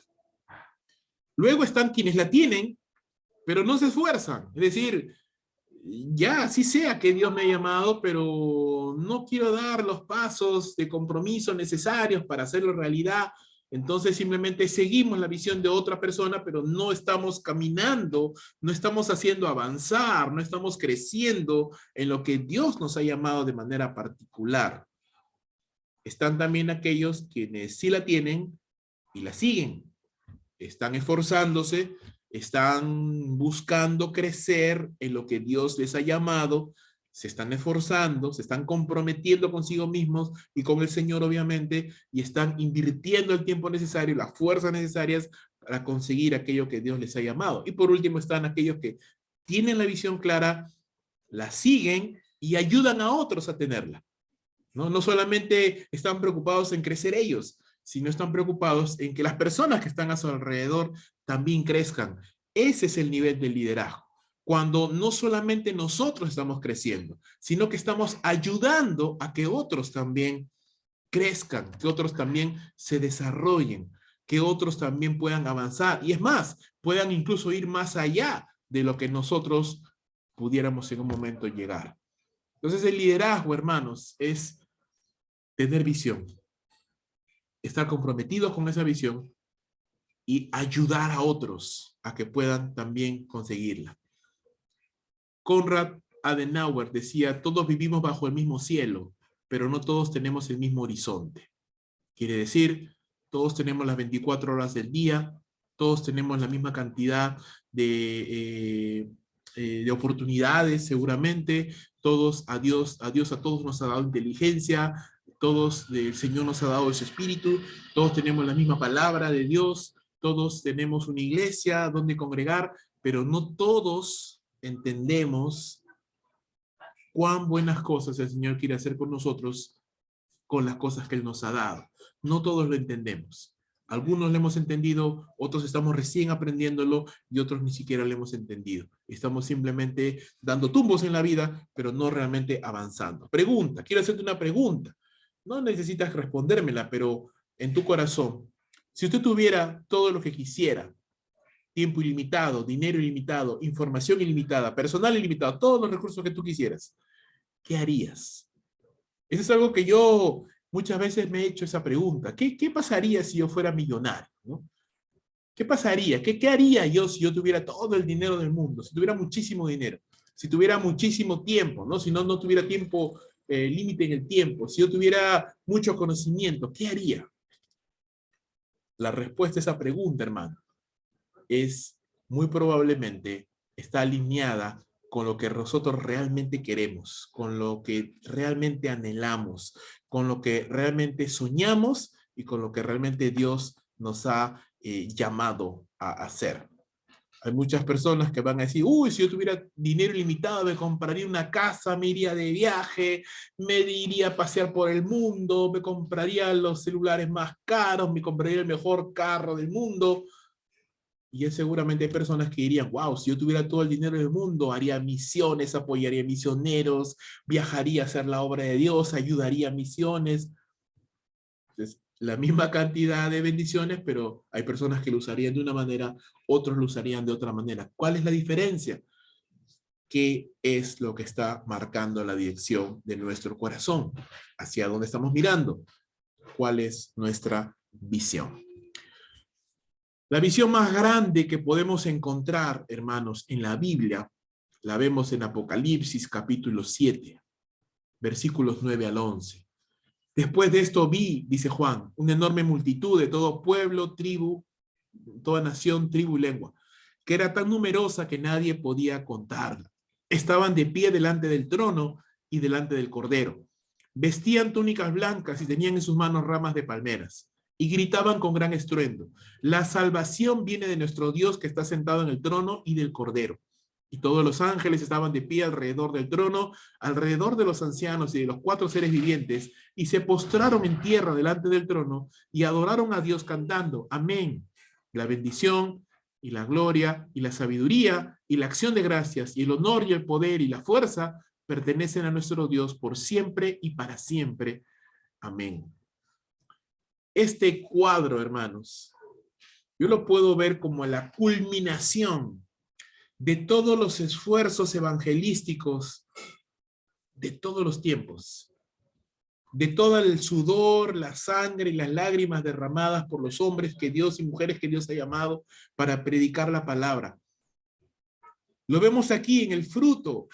Luego están quienes la tienen, pero no se esfuerzan. Es decir, ya, sí sea que Dios me ha llamado, pero no quiero dar los pasos de compromiso necesarios para hacerlo realidad. Entonces simplemente seguimos la visión de otra persona, pero no estamos caminando, no estamos haciendo avanzar, no estamos creciendo en lo que Dios nos ha llamado de manera particular. Están también aquellos quienes sí la tienen y la siguen. Están esforzándose, están buscando crecer en lo que Dios les ha llamado, se están esforzando, se están comprometiendo consigo mismos y con el Señor obviamente, y están invirtiendo el tiempo necesario, las fuerzas necesarias para conseguir aquello que Dios les ha llamado. Y por último están aquellos que tienen la visión clara, la siguen y ayudan a otros a tenerla. No solamente están preocupados en crecer ellos, sino están preocupados en que las personas que están a su alrededor también crezcan. Ese es el nivel del liderazgo. Cuando no solamente nosotros estamos creciendo, sino que estamos ayudando a que otros también crezcan, que otros también se desarrollen, que otros también puedan avanzar. Y es más, puedan incluso ir más allá de lo que nosotros pudiéramos en un momento llegar. Entonces el liderazgo, hermanos, es tener visión, estar comprometidos con esa visión y ayudar a otros a que puedan también conseguirla. Konrad Adenauer decía, todos vivimos bajo el mismo cielo, pero no todos tenemos el mismo horizonte. Quiere decir, todos tenemos las 24 horas del día, todos tenemos la misma cantidad de oportunidades seguramente, todos, a Dios a todos nos ha dado inteligencia, todos, el Señor nos ha dado ese espíritu, todos tenemos la misma palabra de Dios, todos tenemos una iglesia donde congregar, pero no todos entendemos cuán buenas cosas el Señor quiere hacer con nosotros con las cosas que Él nos ha dado. No todos lo entendemos. Algunos lo hemos entendido, otros estamos recién aprendiéndolo y otros ni siquiera lo hemos entendido. Estamos simplemente dando tumbos en la vida, pero no realmente avanzando. Pregunta, quiero hacerte una pregunta. No necesitas respondérmela, pero en tu corazón, si usted tuviera todo lo que quisiera, tiempo ilimitado, dinero ilimitado, información ilimitada, personal ilimitado, todos los recursos que tú quisieras, ¿qué harías? Eso es algo que yo muchas veces me he hecho esa pregunta. ¿Qué pasaría si yo fuera millonario? ¿No? ¿Qué pasaría? ¿Qué haría yo si yo tuviera todo el dinero del mundo? Si tuviera muchísimo dinero, si tuviera muchísimo tiempo, ¿no? Si no tuviera tiempo, límite en el tiempo, si yo tuviera mucho conocimiento, ¿qué haría? La respuesta a esa pregunta, hermano, es muy probablemente está alineada con lo que nosotros realmente queremos, con lo que realmente anhelamos, con lo que realmente soñamos y con lo que realmente Dios nos ha llamado a hacer. Hay muchas personas que van a decir, uy, si yo tuviera dinero ilimitado me compraría una casa, me iría de viaje, me iría a pasear por el mundo, me compraría los celulares más caros, me compraría el mejor carro del mundo. Y seguramente hay personas que dirían, wow, si yo tuviera todo el dinero del mundo, haría misiones, apoyaría misioneros, viajaría a hacer la obra de Dios, ayudaría a misiones. Entonces, la misma cantidad de bendiciones, pero hay personas que lo usarían de una manera, otros lo usarían de otra manera. ¿Cuál es la diferencia? qué es lo que está marcando la dirección de nuestro corazón, hacia dónde estamos mirando, cuál es nuestra visión. La visión más grande que podemos encontrar, hermanos, en la Biblia, la vemos en Apocalipsis capítulo 7, versículos 9 al 11. Después de esto vi, dice Juan, una enorme multitud de todo pueblo, tribu, toda nación, tribu y lengua, que era tan numerosa que nadie podía contarla. Estaban de pie delante del trono y delante del Cordero. Vestían túnicas blancas y tenían en sus manos ramas de palmeras. Y gritaban con gran estruendo: la salvación viene de nuestro Dios que está sentado en el trono y del Cordero. Y todos los ángeles estaban de pie alrededor del trono, alrededor de los ancianos y de los 4 seres vivientes, y se postraron en tierra delante del trono y adoraron a Dios cantando: amén. La bendición y la gloria y la sabiduría y la acción de gracias y el honor y el poder y la fuerza pertenecen a nuestro Dios por siempre y para siempre. Amén. Este cuadro, hermanos, yo lo puedo ver como la culminación de todos los esfuerzos evangelísticos de todos los tiempos, de todo el sudor, la sangre y las lágrimas derramadas por los hombres que Dios y mujeres que Dios ha llamado para predicar la palabra. Lo vemos aquí en el fruto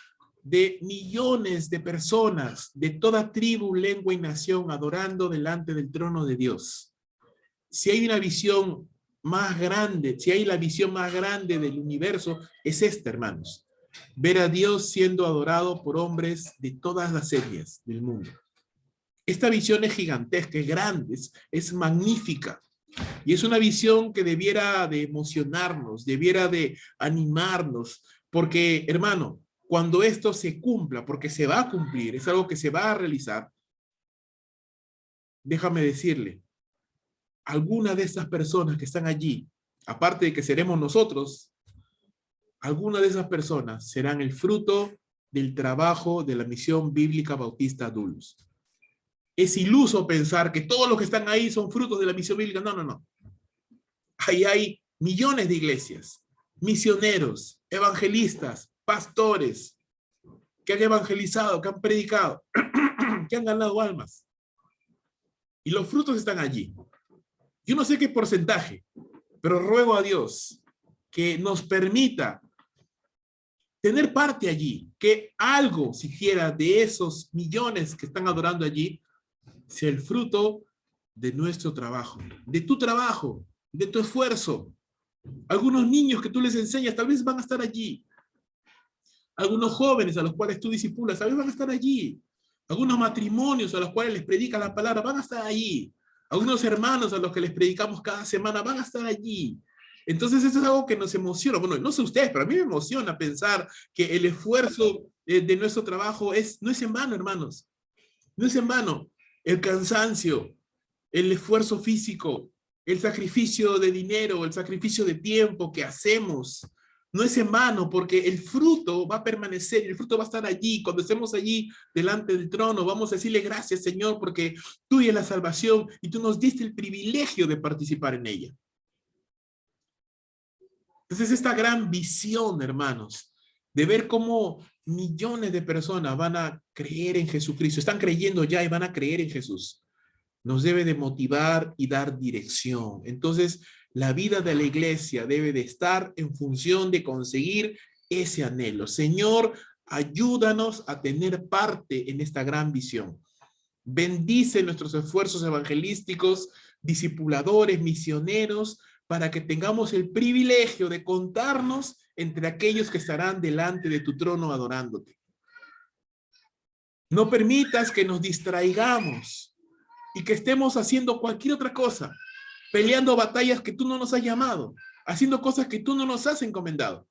de millones de personas de toda tribu, lengua y nación adorando delante del trono de Dios. Si hay una visión más grande, si hay la visión más grande del universo, es esta, hermanos. Ver a Dios siendo adorado por hombres de todas las etnias del mundo. Esta visión es gigantesca, es grande, es magnífica. Y es una visión que debiera de emocionarnos, debiera de animarnos, porque, hermano, cuando esto se cumpla, porque se va a cumplir, es algo que se va a realizar, déjame decirle, algunas de estas personas que están allí, aparte de que seremos nosotros, algunas de esas personas serán el fruto del trabajo de la Misión Bíblica Bautista Dulus. Es iluso pensar que todos los que están ahí son frutos de la misión bíblica. No, no, no. Ahí hay millones de iglesias, misioneros, evangelistas, pastores, que han evangelizado, que han predicado, que han ganado almas. Y los frutos están allí. Yo no sé qué porcentaje, pero ruego a Dios que nos permita tener parte allí, que algo siquiera de esos millones que están adorando allí sea el fruto de nuestro trabajo, de tu esfuerzo. Algunos niños que tú les enseñas tal vez van a estar allí. Algunos jóvenes a los cuales tú discipulas tal vez van a estar allí. Algunos matrimonios a los cuales les predicas la palabra van a estar allí. Algunos hermanos a los que les predicamos cada semana van a estar allí. Entonces eso es algo que nos emociona. Bueno, no sé ustedes, pero a mí me emociona pensar que el esfuerzo de nuestro trabajo no es en vano, hermanos. No es en vano. El cansancio, el esfuerzo físico, el sacrificio de dinero, el sacrificio de tiempo que hacemos, no es en vano, porque el fruto va a permanecer, el fruto va a estar allí. Cuando estemos allí delante del trono, vamos a decirle gracias, Señor, porque tuya es la salvación y tú nos diste el privilegio de participar en ella. Entonces esta gran visión, hermanos, de ver cómo millones de personas van a creer en Jesucristo, están creyendo ya y van a creer en Jesús, nos debe de motivar y dar dirección. Entonces, la vida de la iglesia debe de estar en función de conseguir ese anhelo. Señor, ayúdanos a tener parte en esta gran visión. Bendice nuestros esfuerzos evangelísticos, discipuladores, misioneros, para que tengamos el privilegio de contarnos entre aquellos que estarán delante de tu trono adorándote. No permitas que nos distraigamos y que estemos haciendo cualquier otra cosa, peleando batallas que tú no nos has llamado, haciendo cosas que tú no nos has encomendado.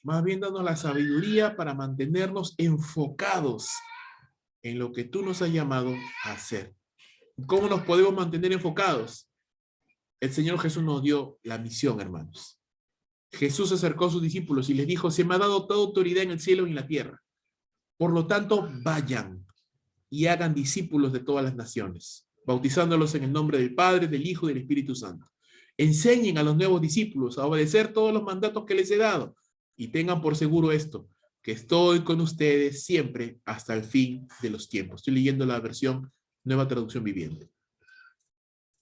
Más bien danos la sabiduría para mantenernos enfocados en lo que tú nos has llamado a hacer. ¿Cómo nos podemos mantener enfocados? El Señor Jesús nos dio la misión, hermanos. Jesús se acercó a sus discípulos y les dijo: se me ha dado toda autoridad en el cielo y en la tierra. Por lo tanto, vayan y hagan discípulos de todas las naciones, bautizándolos en el nombre del Padre, del Hijo y del Espíritu Santo. Enseñen a los nuevos discípulos a obedecer todos los mandatos que les he dado y tengan por seguro esto: que estoy con ustedes siempre hasta el fin de los tiempos. Estoy leyendo la versión Nueva Traducción Viviente.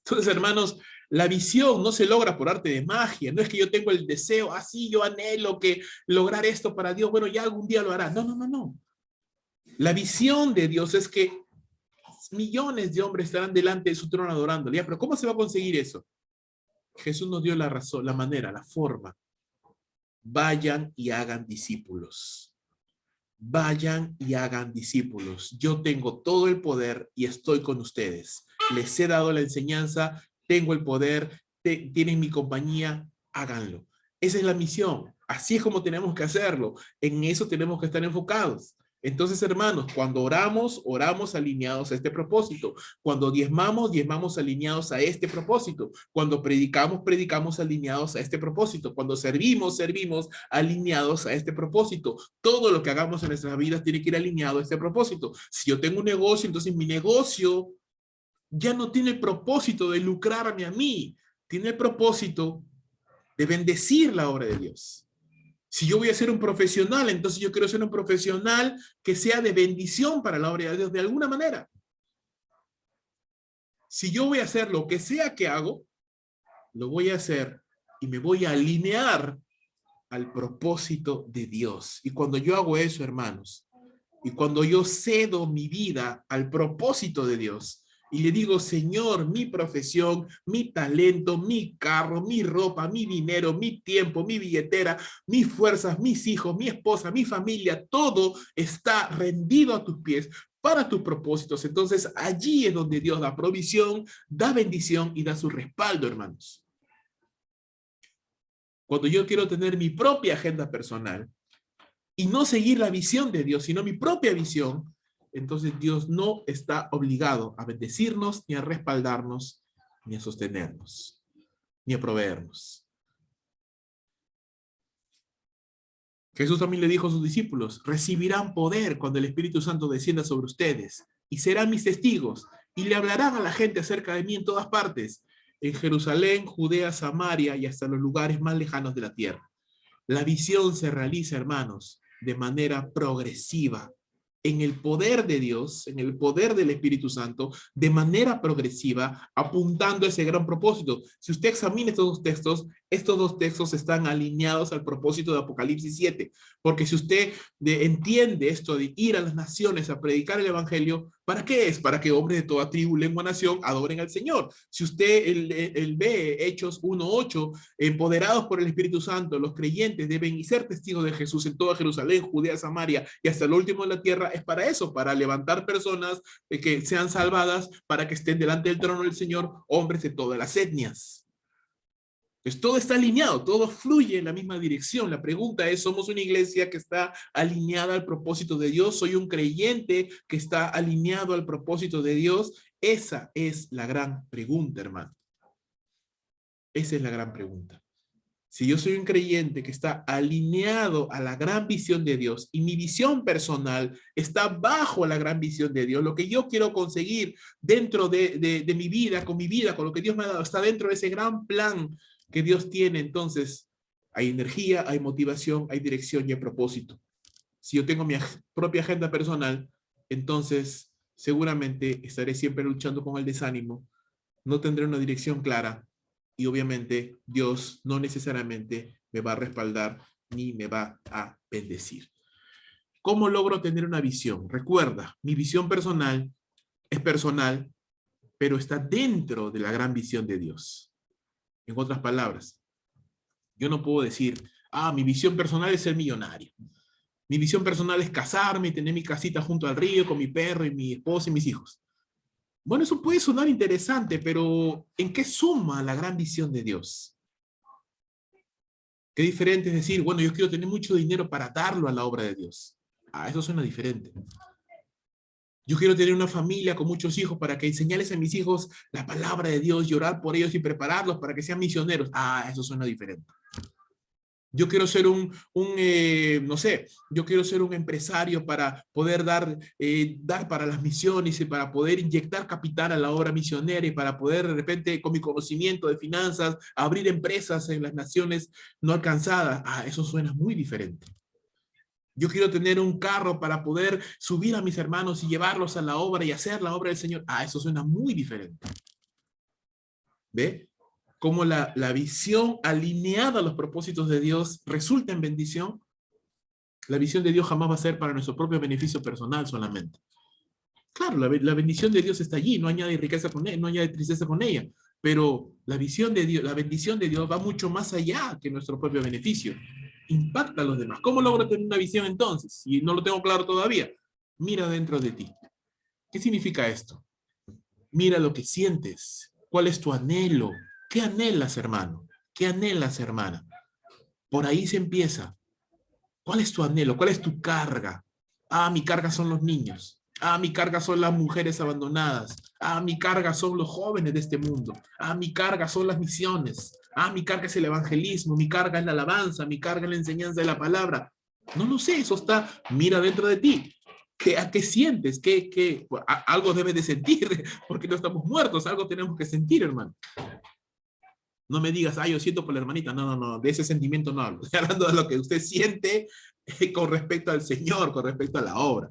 Entonces, hermanos, la visión no se logra por arte de magia. No es que yo tengo el deseo, así yo anhelo que lograr esto para Dios. Bueno, ya algún día lo hará. No, no, no, no. La visión de Dios es que millones de hombres estarán delante de su trono adorándole. Pero ¿cómo se va a conseguir eso? Jesús nos dio la razón, la manera, la forma. Vayan y hagan discípulos. Vayan y hagan discípulos. Yo tengo todo el poder y estoy con ustedes. Les he dado la enseñanza, tengo el poder, tienen mi compañía, háganlo. Esa es la misión. Así es como tenemos que hacerlo. En eso tenemos que estar enfocados. Entonces, hermanos, cuando oramos, oramos alineados a este propósito. Cuando diezmamos, diezmamos alineados a este propósito. Cuando predicamos, predicamos alineados a este propósito. Cuando servimos, servimos alineados a este propósito. Todo lo que hagamos en nuestras vidas tiene que ir alineado a este propósito. Si yo tengo un negocio, entonces mi negocio ya no tiene el propósito de lucrarme a mí. Tiene el propósito de bendecir la obra de Dios. Si yo voy a ser un profesional, entonces yo quiero ser un profesional que sea de bendición para la obra de Dios de alguna manera. Si yo voy a hacer lo que sea que hago, lo voy a hacer y me voy a alinear al propósito de Dios. Y cuando yo hago eso, hermanos, y cuando yo cedo mi vida al propósito de Dios, y le digo, Señor, mi profesión, mi talento, mi carro, mi ropa, mi dinero, mi tiempo, mi billetera, mis fuerzas, mis hijos, mi esposa, mi familia, todo está rendido a tus pies para tus propósitos. Entonces, allí es donde Dios da provisión, da bendición y da su respaldo, hermanos. Cuando yo quiero tener mi propia agenda personal y no seguir la visión de Dios, sino mi propia visión, entonces Dios no está obligado a bendecirnos, ni a respaldarnos, ni a sostenernos, ni a proveernos. Jesús también le dijo a sus discípulos, recibirán poder cuando el Espíritu Santo descienda sobre ustedes, y serán mis testigos, y le hablarán a la gente acerca de mí en todas partes, en Jerusalén, Judea, Samaria, y hasta los lugares más lejanos de la tierra. La visión se realiza, hermanos, de manera progresiva, en el poder de Dios, en el poder del Espíritu Santo, de manera progresiva, apuntando a ese gran propósito. Si usted examina estos dos textos están alineados al propósito de Apocalipsis 7, porque si usted entiende esto de ir a las naciones a predicar el Evangelio, ¿para qué es? Para que hombres de toda tribu, lengua, nación adoren al Señor. Si usted ve Hechos 1:8, empoderados por el Espíritu Santo, los creyentes deben ser testigos de Jesús en toda Jerusalén, Judea, Samaria y hasta el último de la tierra. Es para eso, para levantar personas que sean salvadas, para que estén delante del trono del Señor, hombres de todas las etnias. Pues todo está alineado, todo fluye en la misma dirección. La pregunta es, ¿somos una iglesia que está alineada al propósito de Dios? ¿Soy un creyente que está alineado al propósito de Dios? Esa es la gran pregunta, hermano. Esa es la gran pregunta. Si yo soy un creyente que está alineado a la gran visión de Dios y mi visión personal está bajo la gran visión de Dios, lo que yo quiero conseguir dentro de mi vida, con lo que Dios me ha dado, está dentro de ese gran plan que Dios tiene, entonces hay energía, hay motivación, hay dirección y hay propósito. Si yo tengo mi propia agenda personal, entonces seguramente estaré siempre luchando con el desánimo, no tendré una dirección clara y obviamente Dios no necesariamente me va a respaldar ni me va a bendecir. ¿Cómo logro tener una visión? Recuerda, mi visión personal es personal, pero está dentro de la gran visión de Dios. En otras palabras, yo no puedo decir, mi visión personal es ser millonario. Mi visión personal es casarme y tener mi casita junto al río con mi perro y mi esposa y mis hijos. Bueno, eso puede sonar interesante, pero ¿en qué suma la gran visión de Dios? Qué diferente es decir, bueno, yo quiero tener mucho dinero para darlo a la obra de Dios. Eso suena diferente. Yo quiero tener una familia con muchos hijos para que enseñarles a mis hijos la palabra de Dios y orar por ellos y prepararlos para que sean misioneros. Eso suena diferente. Yo quiero ser no sé, yo quiero ser un empresario para poder dar para las misiones y para poder inyectar capital a la obra misionera y para poder de repente con mi conocimiento de finanzas abrir empresas en las naciones no alcanzadas. Eso suena muy diferente. Yo quiero tener un carro para poder subir a mis hermanos y llevarlos a la obra y hacer la obra del Señor. Ah, eso suena muy diferente. ¿Ve? Cómo la visión alineada a los propósitos de Dios resulta en bendición. La visión de Dios jamás va a ser para nuestro propio beneficio personal solamente. Claro, la bendición de Dios está allí, no añade riqueza con ella, no añade tristeza con ella, pero la visión de Dios, la bendición de Dios va mucho más allá que nuestro propio beneficio. Impacta a los demás. ¿Cómo logro tener una visión entonces? Si no lo tengo claro todavía, mira dentro de ti. ¿Qué significa esto? Mira lo que sientes. ¿Cuál es tu anhelo? ¿Qué anhelas, hermano? ¿Qué anhelas, hermana? Por ahí se empieza. ¿Cuál es tu anhelo? ¿Cuál es tu carga? Ah, mi carga son los niños. Ah, mi carga son las mujeres abandonadas. Ah, mi carga son los jóvenes de este mundo. Ah, mi carga son las misiones. Ah, mi carga es el evangelismo. Mi carga es la alabanza. Mi carga es la enseñanza de la palabra. No lo sé, eso está, mira dentro de ti. ¿A qué sientes? Algo debes de sentir, porque no estamos muertos, algo tenemos que sentir, hermano. No me digas, yo siento por la hermanita. No, no, no, de ese sentimiento no hablo. Estoy hablando de lo que usted siente con respecto al Señor, con respecto a la obra.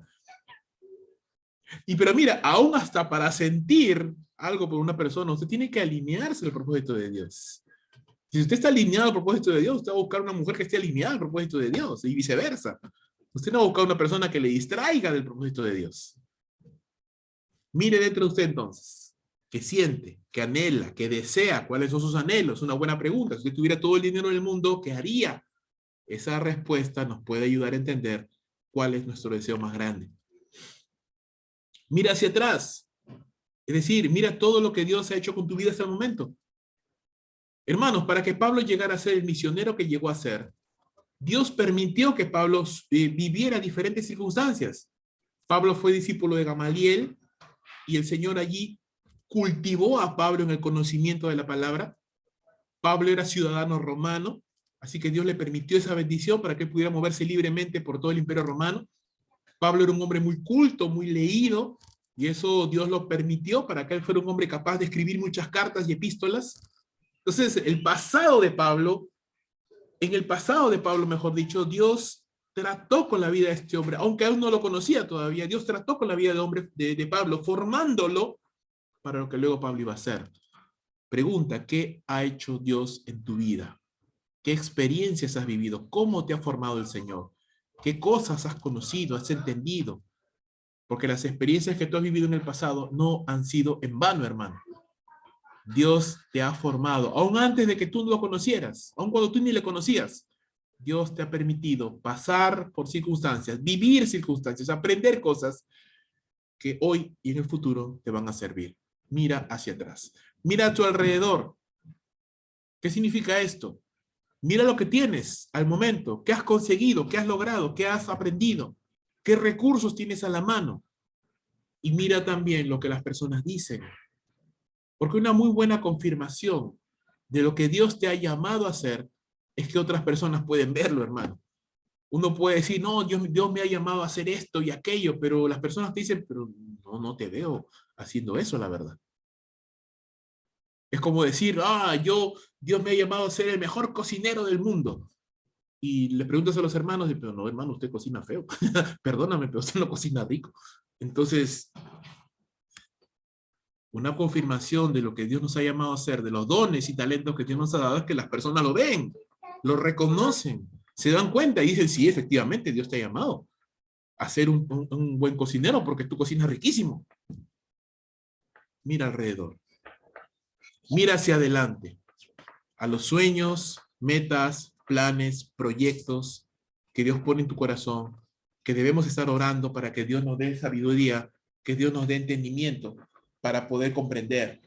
Pero mira, aún hasta para sentir algo por una persona, usted tiene que alinearse al propósito de Dios. Si usted está alineado al propósito de Dios, usted va a buscar una mujer que esté alineada al propósito de Dios y viceversa. Usted no va a buscar una persona que le distraiga del propósito de Dios. Mire dentro de usted entonces, que siente, que anhela, que desea, cuáles son sus anhelos. Una buena pregunta. Si usted tuviera todo el dinero del mundo, ¿qué haría? Esa respuesta nos puede ayudar a entender cuál es nuestro deseo más grande. Mira hacia atrás. Es decir, mira todo lo que Dios ha hecho con tu vida hasta el momento. Hermanos, para que Pablo llegara a ser el misionero que llegó a ser, Dios permitió que Pablo viviera diferentes circunstancias. Pablo fue discípulo de Gamaliel y el Señor allí cultivó a Pablo en el conocimiento de la palabra. Pablo era ciudadano romano, así que Dios le permitió esa bendición para que él pudiera moverse libremente por todo el imperio romano. Pablo era un hombre muy culto, muy leído, y eso Dios lo permitió para que él fuera un hombre capaz de escribir muchas cartas y epístolas. Entonces, en el pasado de Pablo, mejor dicho, Dios trató con la vida de este hombre, aunque aún no lo conocía todavía. Dios trató con la vida de Pablo, formándolo para lo que luego Pablo iba a hacer. Pregunta, ¿qué ha hecho Dios en tu vida? ¿Qué experiencias has vivido? ¿Cómo te ha formado el Señor? ¿Qué cosas has conocido, has entendido? Porque las experiencias que tú has vivido en el pasado no han sido en vano, hermano. Dios te ha formado, aún antes de que tú lo conocieras, aún cuando tú ni le conocías. Dios te ha permitido pasar por circunstancias, vivir circunstancias, aprender cosas que hoy y en el futuro te van a servir. Mira hacia atrás. Mira a tu alrededor. ¿Qué significa esto? Mira lo que tienes al momento, qué has conseguido, qué has logrado, qué has aprendido, qué recursos tienes a la mano. Y mira también lo que las personas dicen. Porque una muy buena confirmación de lo que Dios te ha llamado a hacer es que otras personas pueden verlo, hermano. Uno puede decir, no, Dios me ha llamado a hacer esto y aquello, pero las personas te dicen, pero no te veo haciendo eso, la verdad. Es como decir, Dios me ha llamado a ser el mejor cocinero del mundo. Y le preguntas a los hermanos, pero no, hermano, usted cocina feo. Perdóname, pero usted no cocina rico. Entonces, una confirmación de lo que Dios nos ha llamado a hacer, de los dones y talentos que Dios nos ha dado, es que las personas lo ven, lo reconocen, se dan cuenta y dicen, sí, efectivamente, Dios te ha llamado a ser un buen cocinero porque tú cocinas riquísimo. Mira alrededor. Mira hacia adelante, a los sueños, metas, planes, proyectos que Dios pone en tu corazón, que debemos estar orando para que Dios nos dé sabiduría, que Dios nos dé entendimiento para poder comprender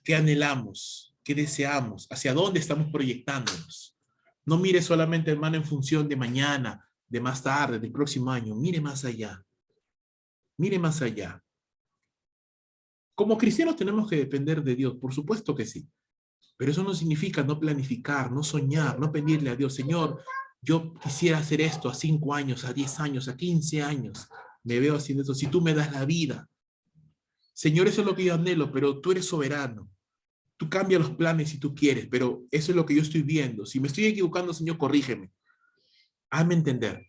qué anhelamos, qué deseamos, hacia dónde estamos proyectándonos. No mire solamente, hermano, en función de mañana, de más tarde, del próximo año. Mire más allá. Mire más allá. Como cristianos tenemos que depender de Dios, por supuesto que sí. Pero eso no significa no planificar, no soñar, no pedirle a Dios, Señor, yo quisiera hacer esto a 5 años, a 10 años, a 15 años. Me veo haciendo eso. Si tú me das la vida. Señor, eso es lo que yo anhelo, pero tú eres soberano. Tú cambias los planes si tú quieres, pero eso es lo que yo estoy viendo. Si me estoy equivocando, Señor, corrígeme. Hazme entender.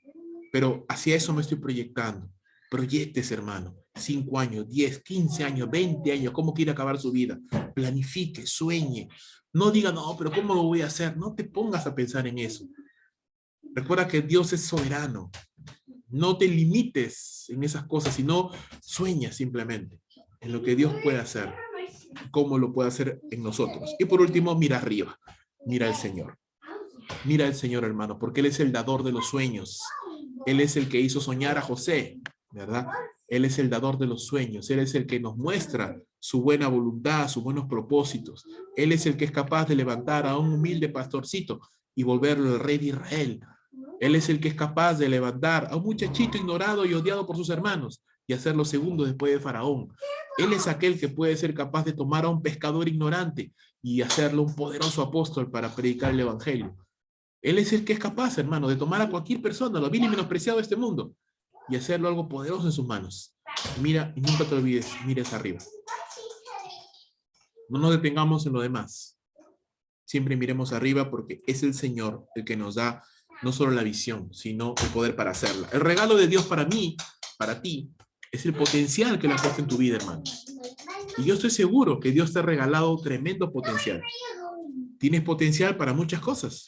Pero hacia eso me estoy proyectando. Proyectes, hermano. 5 años, 10, 15 años, 20 años, cómo quiere acabar su vida. Planifique, sueñe. No diga, no, pero ¿cómo lo voy a hacer? No te pongas a pensar en eso. Recuerda que Dios es soberano. No te limites en esas cosas, sino sueña simplemente en lo que Dios puede hacer, cómo lo puede hacer en nosotros. Y por último, mira arriba, mira al Señor. Mira al Señor, hermano, porque Él es el dador de los sueños. Él es el que hizo soñar a José, ¿verdad? Él es el dador de los sueños. Él es el que nos muestra su buena voluntad, sus buenos propósitos. Él es el que es capaz de levantar a un humilde pastorcito y volverlo el rey de Israel. Él es el que es capaz de levantar a un muchachito ignorado y odiado por sus hermanos y hacerlo segundo después de Faraón. Él es aquel que puede ser capaz de tomar a un pescador ignorante y hacerlo un poderoso apóstol para predicar el evangelio. Él es el que es capaz, hermano, de tomar a cualquier persona, lo vil y menospreciado de este mundo, y hacerlo algo poderoso en sus manos. Mira, y nunca te olvides, mires arriba. No nos detengamos en lo demás. Siempre miremos arriba porque es el Señor el que nos da no solo la visión, sino el poder para hacerla. El regalo de Dios para mí, para ti, es el potencial que le ha puesto en tu vida, hermano. Y yo estoy seguro que Dios te ha regalado tremendo potencial. Tienes potencial para muchas cosas.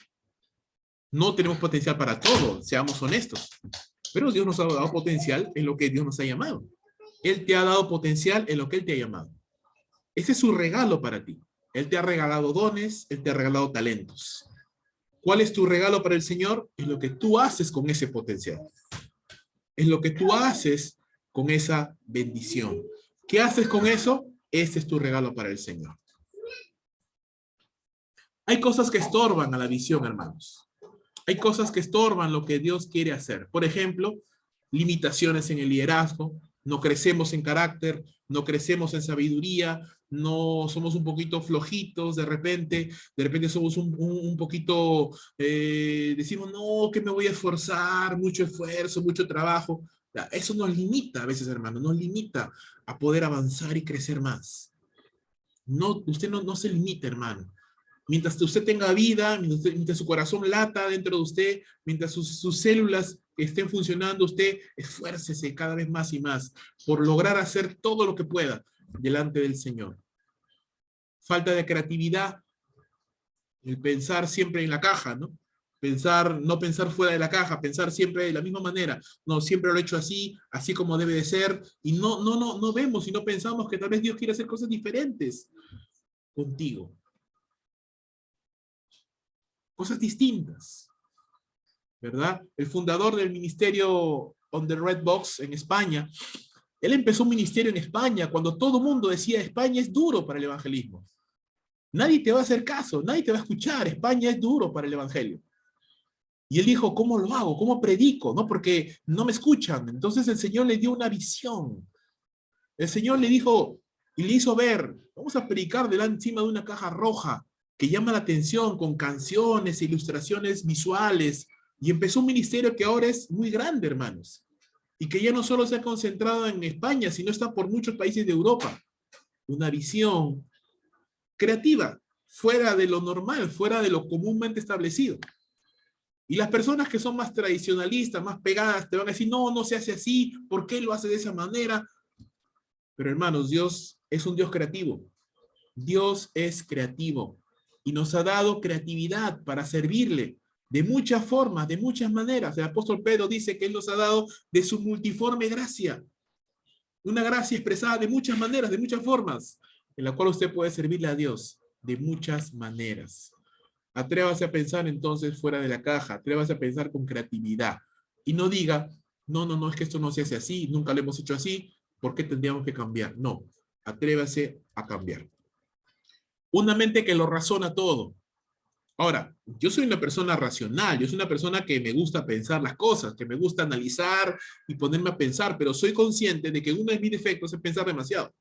No tenemos potencial para todo, seamos honestos. Pero Dios nos ha dado potencial en lo que Dios nos ha llamado. Él te ha dado potencial en lo que Él te ha llamado. Ese es su regalo para ti. Él te ha regalado dones, Él te ha regalado talentos. ¿Cuál es tu regalo para el Señor? Es lo que tú haces con ese potencial. Es lo que tú haces con esa bendición. ¿Qué haces con eso? Ese es tu regalo para el Señor. Hay cosas que estorban a la visión, hermanos. Hay cosas que estorban lo que Dios quiere hacer. Por ejemplo, limitaciones en el liderazgo, no crecemos en carácter, no crecemos en sabiduría, no somos un poquito flojitos de repente somos un poquito, decimos, no, que me voy a esforzar, mucho esfuerzo, mucho trabajo. Eso nos limita a veces, hermano, nos limita a poder avanzar y crecer más. No, usted no se limita, hermano. Mientras usted tenga vida, mientras su corazón lata dentro de usted, mientras sus células estén funcionando, usted esfuércese cada vez más y más por lograr hacer todo lo que pueda delante del Señor. Falta de creatividad, el pensar siempre en la caja, ¿no? No pensar fuera de la caja, pensar siempre de la misma manera. No, siempre lo he hecho así, así como debe de ser, y no vemos y no pensamos que tal vez Dios quiere hacer cosas diferentes contigo. Cosas distintas, ¿verdad? El fundador del ministerio On the Red Box en España, él empezó un ministerio en España cuando todo el mundo decía España es duro para el evangelismo. Nadie te va a hacer caso, nadie te va a escuchar, España es duro para el evangelio. Y él dijo, ¿cómo lo hago? ¿Cómo predico? ¿No? Porque no me escuchan. Entonces el Señor le dio una visión. El Señor le dijo y le hizo ver, vamos a predicar encima de una caja roja que llama la atención con canciones, ilustraciones visuales, y empezó un ministerio que ahora es muy grande, hermanos, y que ya no solo se ha concentrado en España, sino está por muchos países de Europa. Una visión creativa, fuera de lo normal, fuera de lo comúnmente establecido. Y las personas que son más tradicionalistas, más pegadas, te van a decir, no se hace así, ¿por qué lo hace de esa manera? Pero hermanos, Dios es un Dios creativo. Dios es creativo y nos ha dado creatividad para servirle de muchas formas, de muchas maneras. El apóstol Pedro dice que Él nos ha dado de su multiforme gracia. Una gracia expresada de muchas maneras, de muchas formas, en la cual usted puede servirle a Dios de muchas maneras. Atrévase a pensar entonces fuera de la caja, atrévase a pensar con creatividad y no diga, no, es que esto no se hace así, nunca lo hemos hecho así, ¿por qué tendríamos que cambiar? No, atrévase a cambiar. Una mente que lo razona todo. Ahora, yo soy una persona racional, yo soy una persona que me gusta pensar las cosas, que me gusta analizar y ponerme a pensar, pero soy consciente de que uno de mis defectos es pensar demasiado.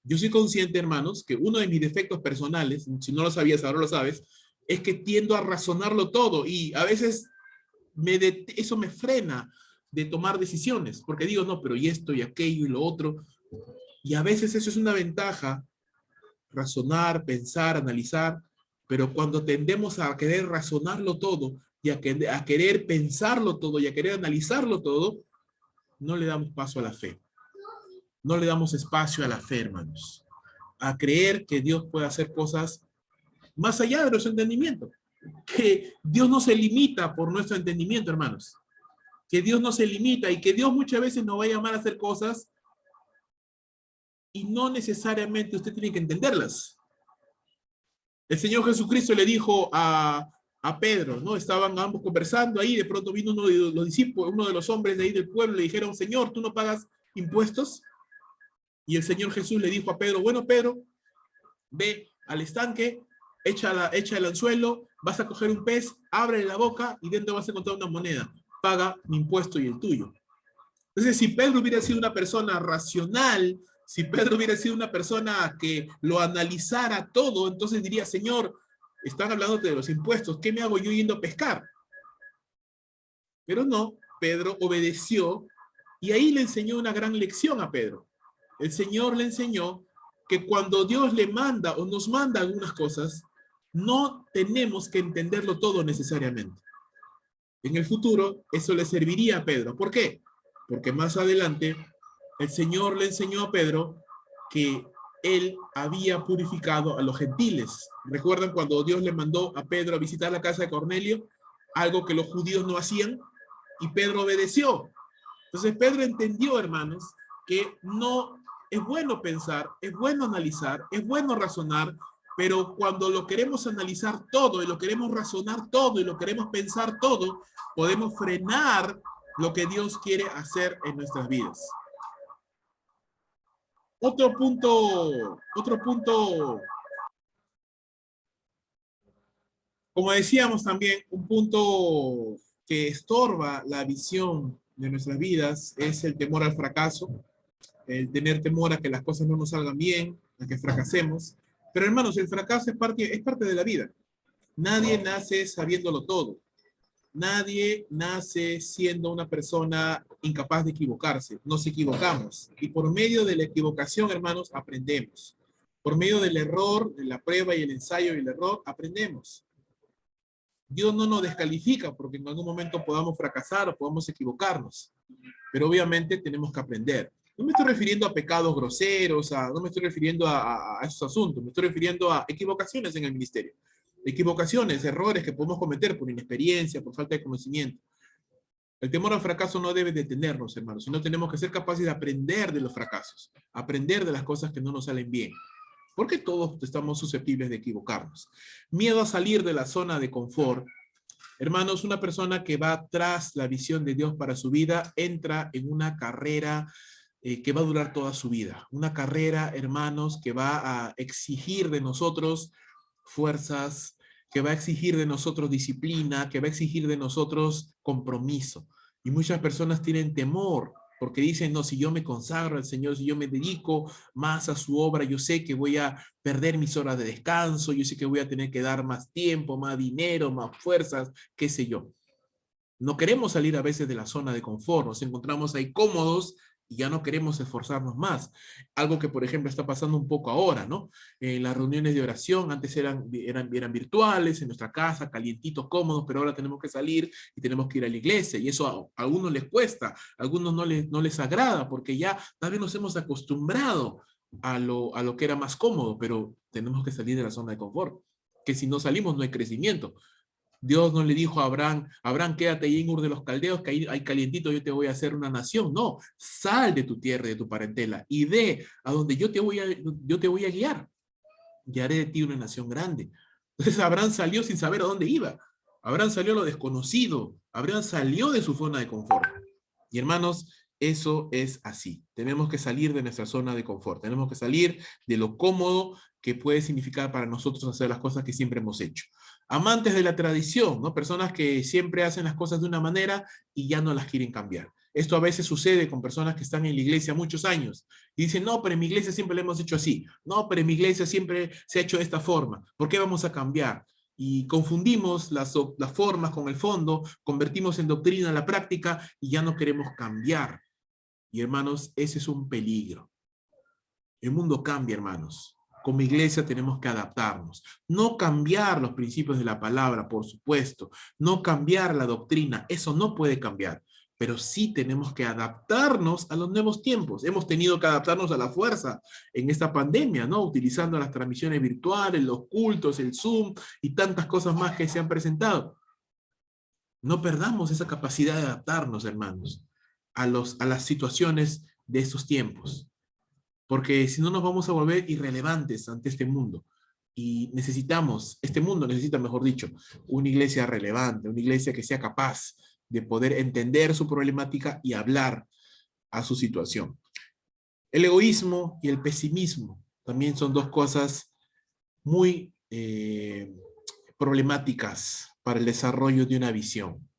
Yo soy consciente, hermanos, que uno de mis defectos personales, si no lo sabías, ahora lo sabes, es que tiendo a razonarlo todo y a veces eso me frena de tomar decisiones, porque digo, no, pero y esto y aquello y lo otro, y a veces eso es una ventaja, razonar, pensar, analizar, pero cuando tendemos a querer razonarlo todo, y a querer pensarlo todo y a querer analizarlo todo, no le damos paso a la fe. No le damos espacio a la fe, hermanos. A creer que Dios puede hacer cosas más allá de nuestro entendimiento. Que Dios no se limita por nuestro entendimiento, hermanos. Que Dios no se limita y que Dios muchas veces nos va a llamar a hacer cosas y no necesariamente usted tiene que entenderlas. El Señor Jesucristo le dijo a Pedro, ¿no? Estaban ambos conversando ahí, de pronto vino uno de los discípulos, uno de los hombres de ahí del pueblo, le dijeron, Señor, ¿tú no pagas impuestos? Y el Señor Jesús le dijo a Pedro, bueno, Pedro, ve al estanque, echa el anzuelo, vas a coger un pez, abre la boca y dentro vas a encontrar una moneda. Paga mi impuesto y el tuyo. Entonces, si Pedro hubiera sido una persona racional, si Pedro hubiera sido una persona que lo analizara todo, entonces diría, Señor, están hablando de los impuestos, ¿qué me hago yo yendo a pescar? Pero no, Pedro obedeció y ahí le enseñó una gran lección a Pedro. El Señor le enseñó que cuando Dios le manda o nos manda algunas cosas, no tenemos que entenderlo todo necesariamente. En el futuro, eso le serviría a Pedro. ¿Por qué? Porque más adelante, el Señor le enseñó a Pedro que él había purificado a los gentiles. ¿Recuerdan cuando Dios le mandó a Pedro a visitar la casa de Cornelio? Algo que los judíos no hacían, y Pedro obedeció. Entonces Pedro entendió, hermanos, que no es bueno pensar, es bueno analizar, es bueno razonar, pero cuando lo queremos analizar todo y lo queremos razonar todo y lo queremos pensar todo, podemos frenar lo que Dios quiere hacer en nuestras vidas. Otro punto, como decíamos también, un punto que estorba la visión de nuestras vidas es el temor al fracaso, el tener temor a que las cosas no nos salgan bien, a que fracasemos. Pero hermanos, el fracaso es parte de la vida. Nadie nace sabiéndolo todo. Nadie nace siendo una persona incapaz de equivocarse. Nos equivocamos. Y por medio de la equivocación, hermanos, aprendemos. Por medio del error, de la prueba y el ensayo y el error, aprendemos. Dios no nos descalifica porque en algún momento podamos fracasar o podamos equivocarnos. Pero obviamente tenemos que aprender. No me estoy refiriendo a pecados groseros, no me estoy refiriendo a esos asuntos, me estoy refiriendo a equivocaciones en el ministerio. Equivocaciones, errores que podemos cometer por inexperiencia, por falta de conocimiento. El temor al fracaso no debe detenernos, hermanos, sino tenemos que ser capaces de aprender de los fracasos, aprender de las cosas que no nos salen bien. Porque todos estamos susceptibles de equivocarnos. Miedo a salir de la zona de confort. Hermanos, una persona que va tras la visión de Dios para su vida entra en una carrera que va a durar toda su vida. Una carrera, hermanos, que va a exigir de nosotros fuerzas, que va a exigir de nosotros disciplina, que va a exigir de nosotros compromiso. Y muchas personas tienen temor porque dicen, no, si yo me consagro al Señor, si yo me dedico más a su obra, yo sé que voy a perder mis horas de descanso, yo sé que voy a tener que dar más tiempo, más dinero, más fuerzas, qué sé yo. No queremos salir a veces de la zona de confort, nos encontramos ahí cómodos y ya no queremos esforzarnos más. Algo que, por ejemplo, está pasando un poco ahora, ¿no? Las reuniones de oración antes eran virtuales, en nuestra casa, calientitos, cómodos, pero ahora tenemos que salir y tenemos que ir a la iglesia. Y eso a algunos les cuesta, a algunos no les agrada, porque ya tal vez nos hemos acostumbrado a lo que era más cómodo, pero tenemos que salir de la zona de confort, que si no salimos no hay crecimiento. Dios no le dijo a Abraham, Abraham, quédate ahí en Ur de los Caldeos, que ahí calientito yo te voy a hacer una nación. No, sal de tu tierra y de tu parentela y ve a donde yo te voy a guiar. Y haré de ti una nación grande. Entonces Abraham salió sin saber a dónde iba. Abraham salió a lo desconocido. Abraham salió de su zona de confort. Y hermanos, eso es así. Tenemos que salir de nuestra zona de confort. Tenemos que salir de lo cómodo que puede significar para nosotros hacer las cosas que siempre hemos hecho. Amantes de la tradición, ¿no? Personas que siempre hacen las cosas de una manera y ya no las quieren cambiar. Esto a veces sucede con personas que están en la iglesia muchos años y dicen, no, pero en mi iglesia siempre lo hemos hecho así. No, pero en mi iglesia siempre se ha hecho de esta forma. ¿Por qué vamos a cambiar? Y confundimos las formas con el fondo, convertimos en doctrina la práctica y ya no queremos cambiar. Y hermanos, ese es un peligro. El mundo cambia, hermanos. como iglesia tenemos que adaptarnos. No cambiar los principios de la palabra, por supuesto. No cambiar la doctrina, eso no puede cambiar. Pero sí tenemos que adaptarnos a los nuevos tiempos. Hemos tenido que adaptarnos a la fuerza en esta pandemia, ¿no? Utilizando las transmisiones virtuales, los cultos, el Zoom y tantas cosas más que se han presentado. No perdamos esa capacidad de adaptarnos, hermanos, a las situaciones de estos tiempos. Porque si no nos vamos a volver irrelevantes ante este mundo. Y este mundo necesita, mejor dicho, una iglesia relevante, una iglesia que sea capaz de poder entender su problemática y hablar a su situación. El egoísmo y el pesimismo también son dos cosas muy problemáticas para el desarrollo de una visión.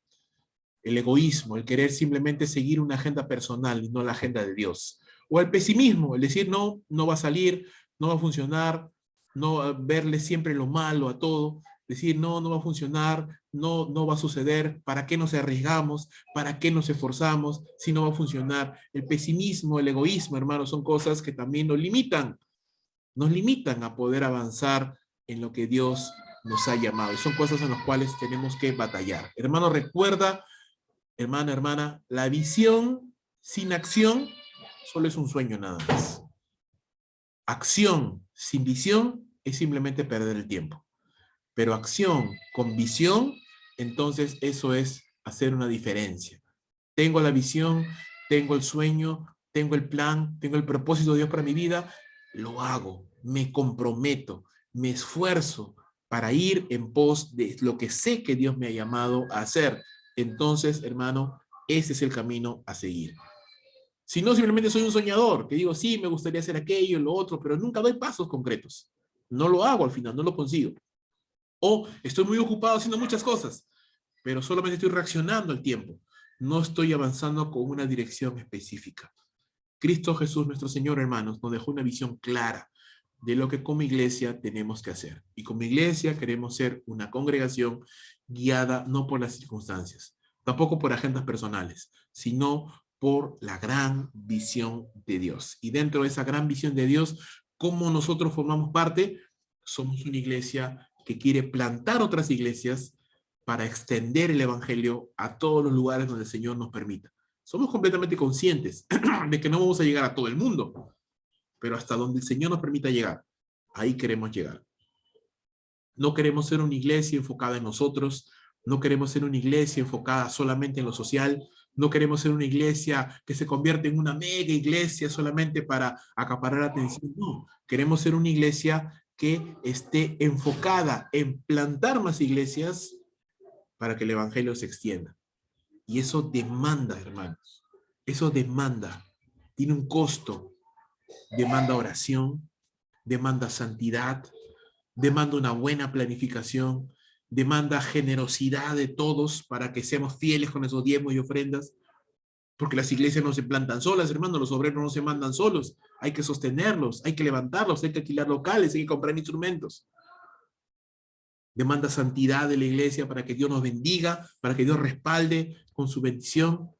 El egoísmo, el querer simplemente seguir una agenda personal y no la agenda de Dios. O el pesimismo, el decir no, no va a salir, no va a funcionar, no verle siempre lo malo a todo, decir no, no va a funcionar, no, no va a suceder, ¿para qué nos arriesgamos? ¿Para qué nos esforzamos si no va a funcionar? El pesimismo, el egoísmo, hermanos, son cosas que también nos limitan a poder avanzar en lo que Dios nos ha llamado. Y son cosas en las cuales tenemos que batallar. Hermano, recuerda, hermana, la visión sin acción solo es un sueño nada más. Acción sin visión es simplemente perder el tiempo. Pero acción con visión, entonces eso es hacer una diferencia. Tengo la visión, tengo el sueño, tengo el plan, tengo el propósito de Dios para mi vida, lo hago, me comprometo, me esfuerzo para ir en pos de lo que sé que Dios me ha llamado a hacer. Entonces, hermano, ese es el camino a seguir. Si no, simplemente soy un soñador, que digo, sí, me gustaría hacer aquello, lo otro, pero nunca doy pasos concretos. No lo hago al final, no lo consigo. O estoy muy ocupado haciendo muchas cosas, pero solamente estoy reaccionando al tiempo. No estoy avanzando con una dirección específica. Cristo Jesús, nuestro Señor, hermanos, nos dejó una visión clara de lo que como iglesia tenemos que hacer. Y como iglesia queremos ser una congregación guiada no por las circunstancias, tampoco por agendas personales, sino por la gran visión de Dios. Y dentro de esa gran visión de Dios, ¿cómo nosotros formamos parte? Somos una iglesia que quiere plantar otras iglesias para extender el evangelio a todos los lugares donde el Señor nos permita. Somos completamente conscientes de que no vamos a llegar a todo el mundo, pero hasta donde el Señor nos permita llegar, ahí queremos llegar. No queremos ser una iglesia enfocada en nosotros, no queremos ser una iglesia enfocada solamente en lo social, no queremos ser una iglesia que se convierte en una mega iglesia solamente para acaparar atención, no. Queremos ser una iglesia que esté enfocada en plantar más iglesias para que el evangelio se extienda. Y eso demanda, hermanos, eso demanda, tiene un costo, demanda oración, demanda santidad, demanda una buena planificación, demanda generosidad de todos para que seamos fieles con esos diezmos y ofrendas, porque las iglesias no se plantan solas, hermanos, los obreros no se mandan solos, hay que sostenerlos, hay que levantarlos, hay que alquilar locales, hay que comprar instrumentos. Demanda santidad de la iglesia para que Dios nos bendiga, para que Dios respalde con su bendición.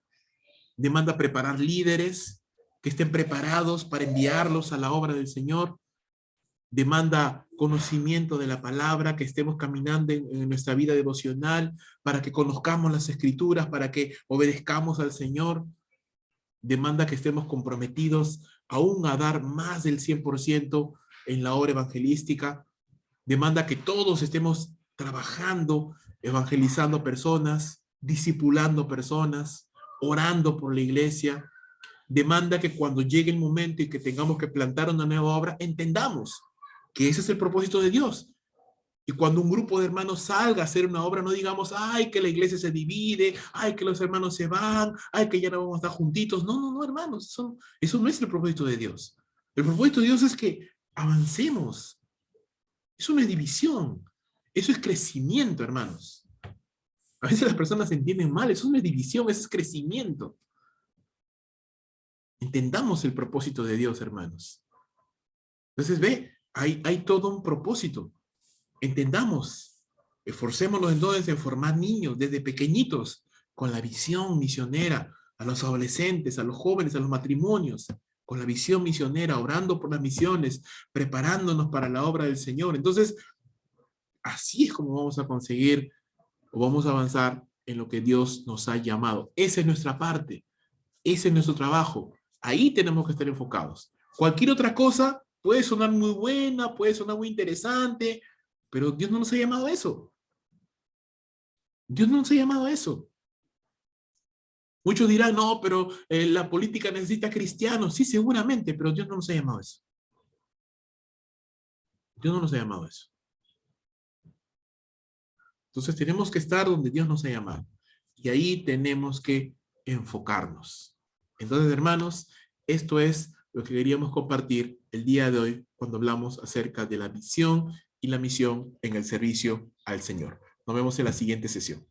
Demanda preparar líderes que estén preparados para enviarlos a la obra del Señor. Demanda conocimiento de la palabra, que estemos caminando en nuestra vida devocional, para que conozcamos las escrituras, para que obedezcamos al Señor. Demanda que estemos comprometidos aún a dar más del 100% en la obra evangelística. Demanda que todos estemos trabajando, evangelizando personas, discipulando personas, orando por la iglesia. Demanda que cuando llegue el momento y que tengamos que plantar una nueva obra, entendamos que ese es el propósito de Dios. Y cuando un grupo de hermanos salga a hacer una obra, no digamos, ay, que la iglesia se divide, ay, que los hermanos se van, ay, que ya no vamos a estar juntitos. No, no, no, hermanos, eso no es el propósito de Dios. El propósito de Dios es que avancemos. Eso no es división, eso es crecimiento, hermanos. A veces las personas entienden mal, eso no es división, eso es crecimiento. Entendamos el propósito de Dios, hermanos. Entonces, ve, hay todo un propósito. Entendamos, esforcémonos entonces en formar niños desde pequeñitos, con la visión misionera, a los adolescentes, a los jóvenes, a los matrimonios. con la visión misionera, orando por las misiones, preparándonos para la obra del Señor. Entonces, así es como vamos a conseguir o vamos a avanzar en lo que Dios nos ha llamado. Esa es nuestra parte, ese es nuestro trabajo. Ahí tenemos que estar enfocados. Cualquier otra cosa puede sonar muy buena, puede sonar muy interesante, pero Dios no nos ha llamado a eso. Dios no nos ha llamado a eso. Muchos dirán, no, pero la política necesita cristianos. Sí, seguramente, pero Dios no nos ha llamado a eso. Dios no nos ha llamado a eso. Entonces tenemos que estar donde Dios nos ha llamado. Y ahí tenemos que enfocarnos. Entonces, hermanos, esto es lo que queríamos compartir el día de hoy cuando hablamos acerca de la visión y la misión en el servicio al Señor. Nos vemos en la siguiente sesión.